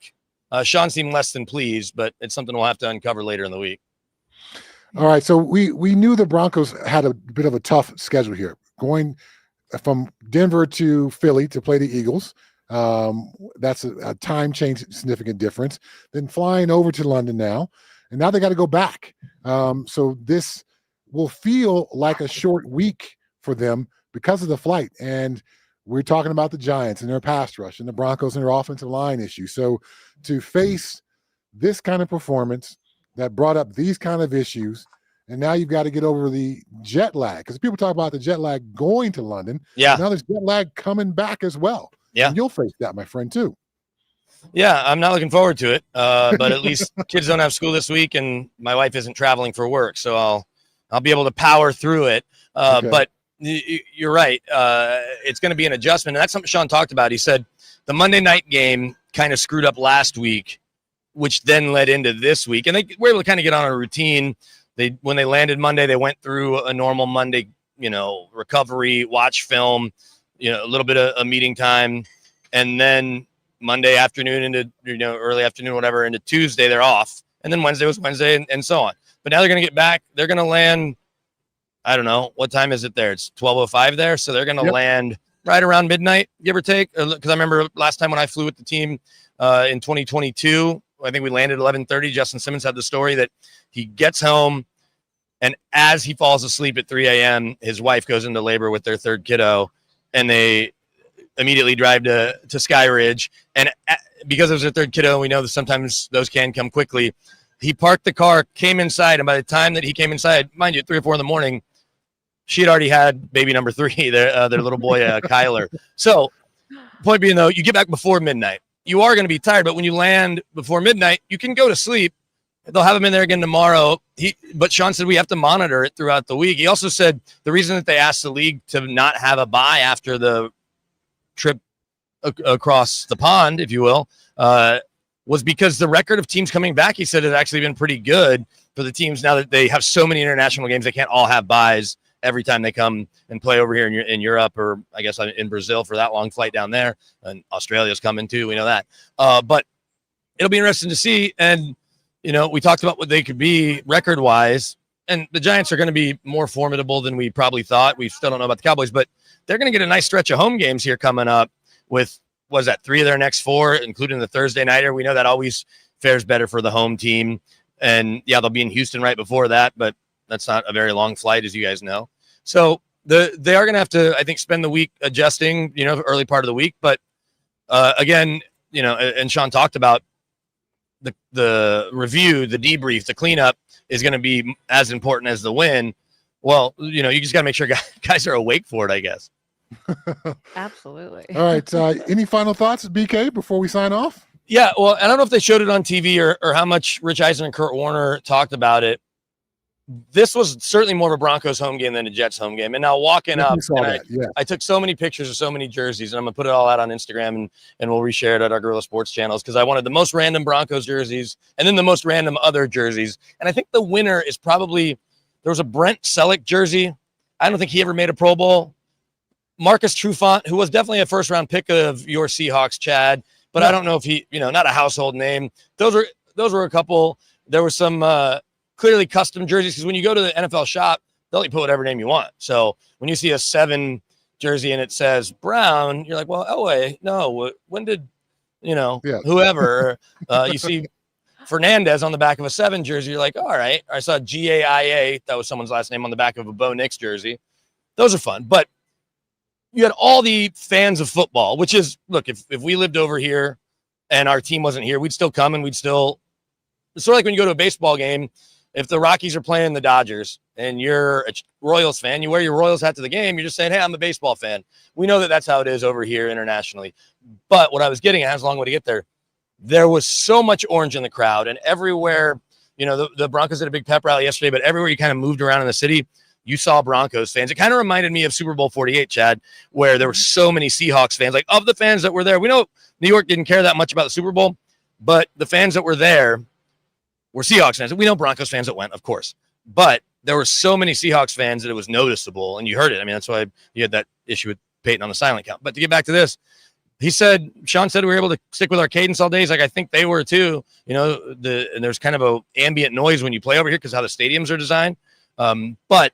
Sean seemed less than pleased, but it's something we'll have to uncover later in the week. All right, so we knew the Broncos had a bit of a tough schedule here, going from Denver to Philly to play the Eagles. That's a time change, significant difference. Then flying over to London now, and now they got to go back. So this will feel like a short week for them because of the flight. And we're talking about the Giants and their pass rush and the Broncos and their offensive line issue. So to face this kind of performance that brought up these kind of issues, and now you've got to get over the jet lag, because people talk about the jet lag going to London. Yeah. Now there's jet lag coming back as well. Yeah. And you'll face that, my friend, too. Yeah, I'm not looking forward to it. But at least kids don't have school this week, and my wife isn't traveling for work, so I'll be able to power through it. Okay. But you're right. It's going to be an adjustment, and that's something Sean talked about. He said the Monday night game kind of screwed up last week, which then led into this week, and they were able to kind of get on a routine. When they landed Monday, they went through a normal Monday, recovery, watch film, a little bit of a meeting time, and then Monday afternoon into early afternoon, whatever, into Tuesday they're off, and then Wednesday was Wednesday, and so on. But now they're going to get back. They're going to land. I don't know what time is it there. It's 12:05 there, so they're going to land right around midnight, give or take. Because I remember last time when I flew with the team in 2022, I think we landed 11:30. Justin Simmons had the story that he gets home, and as he falls asleep at 3 a.m., his wife goes into labor with their 3rd kiddo, and they immediately drive to Sky Ridge. And because it was their 3rd kiddo, we know that sometimes those can come quickly. He parked the car, came inside, and by the time that he came inside, mind you, at 3 or 4 in the morning, she had already had baby number 3, their little boy, Kyler. So Point being, though, you get back before midnight. You are going to be tired, but when you land before midnight, you can go to sleep. They'll have him in there again tomorrow. But Sean said we have to monitor it throughout the week. He also said the reason that they asked the league to not have a bye after the trip across the pond, if you will, was because the record of teams coming back, he said, has actually been pretty good for the teams now that they have so many international games. They can't all have byes every time they come and play over here in Europe, or I guess in Brazil for that long flight down there. And Australia's coming too. We know that. But it'll be interesting to see. And, you know, we talked about what they could be record wise, and the Giants are going to be more formidable than we probably thought. We still don't know about the Cowboys, but they're going to get a nice stretch of home games here coming up with, was that 3 of their next 4, including the Thursday nighter. We know that always fares better for the home team. And yeah, they'll be in Houston right before that, but that's not a very long flight, as you guys know. So they are going to have to, I think, spend the week adjusting, you know, early part of the week. But again, you know, and Sean talked about the review, the debrief, the cleanup is going to be as important as the win. Well, you know, you just got to make sure guys are awake for it, I guess. Absolutely. All right. Any final thoughts, BK, before we sign off? Yeah, well, I don't know if they showed it on TV or how much Rich Eisen and Kurt Warner talked about it. This was certainly more of a Broncos home game than a Jets home game. And now walking up, I took so many pictures of so many jerseys, and I'm going to put it all out on Instagram, and we'll reshare it at our Guerilla Sports channels, because I wanted the most random Broncos jerseys and then the most random other jerseys. And I think the winner is probably, there was a Brent Selleck jersey. I don't think he ever made a Pro Bowl. Marcus Trufant, who was definitely a first-round pick of your Seahawks, Chad, but I don't know if he, you know, not a household name. Those were a couple. There were some clearly custom jerseys, because when you go to the NFL shop, they'll let you put whatever name you want. So when you see a 7 jersey and it says Brown, you're like, well, oh wait, no, when did, you know, whoever you see Fernandez on the back of a 7 jersey, you're like, all right. I saw GAIA, that was someone's last name, on the back of a Bo Nix jersey. Those are fun, but you had all the fans of football, which is, look, if we lived over here and our team wasn't here, we'd still come, and we'd still, it's sort of like when you go to a baseball game. If the Rockies are playing the Dodgers and you're a Royals fan, you wear your Royals hat to the game, you're just saying, hey, I'm a baseball fan. We know that that's how it is over here internationally. But what I was getting at, has a long way to get there, there was so much orange in the crowd, and everywhere, you know, the Broncos did a big pep rally yesterday, but everywhere you kind of moved around in the city, you saw Broncos fans. It kind of reminded me of Super Bowl 48, Chad, where there were so many Seahawks fans. Like, of the fans that were there, we know New York didn't care that much about the Super Bowl, but the fans that were there were Seahawks fans. We know Broncos fans that went, of course, but there were so many Seahawks fans that it was noticeable, and you heard it. I mean, that's why you had that issue with Peyton on the silent count. But to get back to this, Sean said we were able to stick with our cadence all day. He's like, I think they were too. You know, and there's kind of a ambient noise when you play over here because how the stadiums are designed. But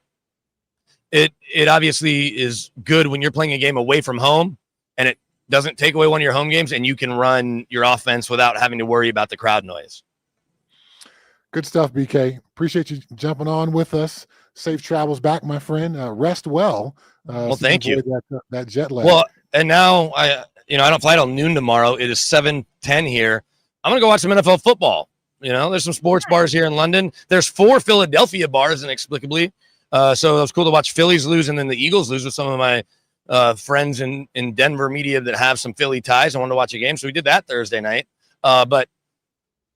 it obviously is good when you're playing a game away from home, and it doesn't take away one of your home games, and you can run your offense without having to worry about the crowd noise. Good stuff, BK. Appreciate you jumping on with us. Safe travels back, my friend. Rest well. Well, thank you. That jet lag. Well, and now I don't fly till noon tomorrow. It is 7:10 here. I'm gonna go watch some NFL football. You know, there's some sports bars here in London. There's 4 Philadelphia bars, inexplicably. So it was cool to watch Phillies lose and then the Eagles lose with some of my friends in Denver media that have some Philly ties. I wanted to watch a game, so we did that Thursday night. But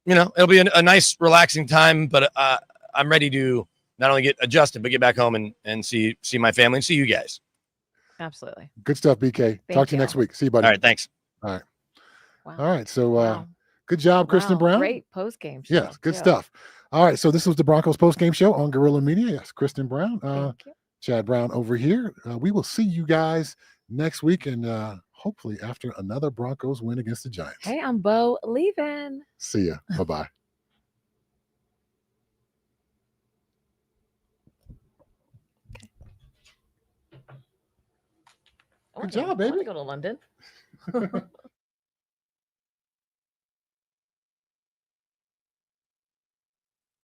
you know, it'll be a nice, relaxing time. But I'm ready to not only get adjusted, but get back home and see my family and see you guys. Absolutely. Good stuff, BK. Talk to you next week. See you, buddy. All right, thanks. All right. Wow. All right. So good job, Kristen Brown. Great post-game show. Yes, good stuff. All right. So this was the Broncos post-game show on Guerilla Media. Yes, Kristen Brown, Chad Brown over here. We will see you guys next week, and hopefully after another Broncos win against the Giants. Hey, I'm Bo leaving. See ya. Bye-bye. Good job, baby. I want to go to London.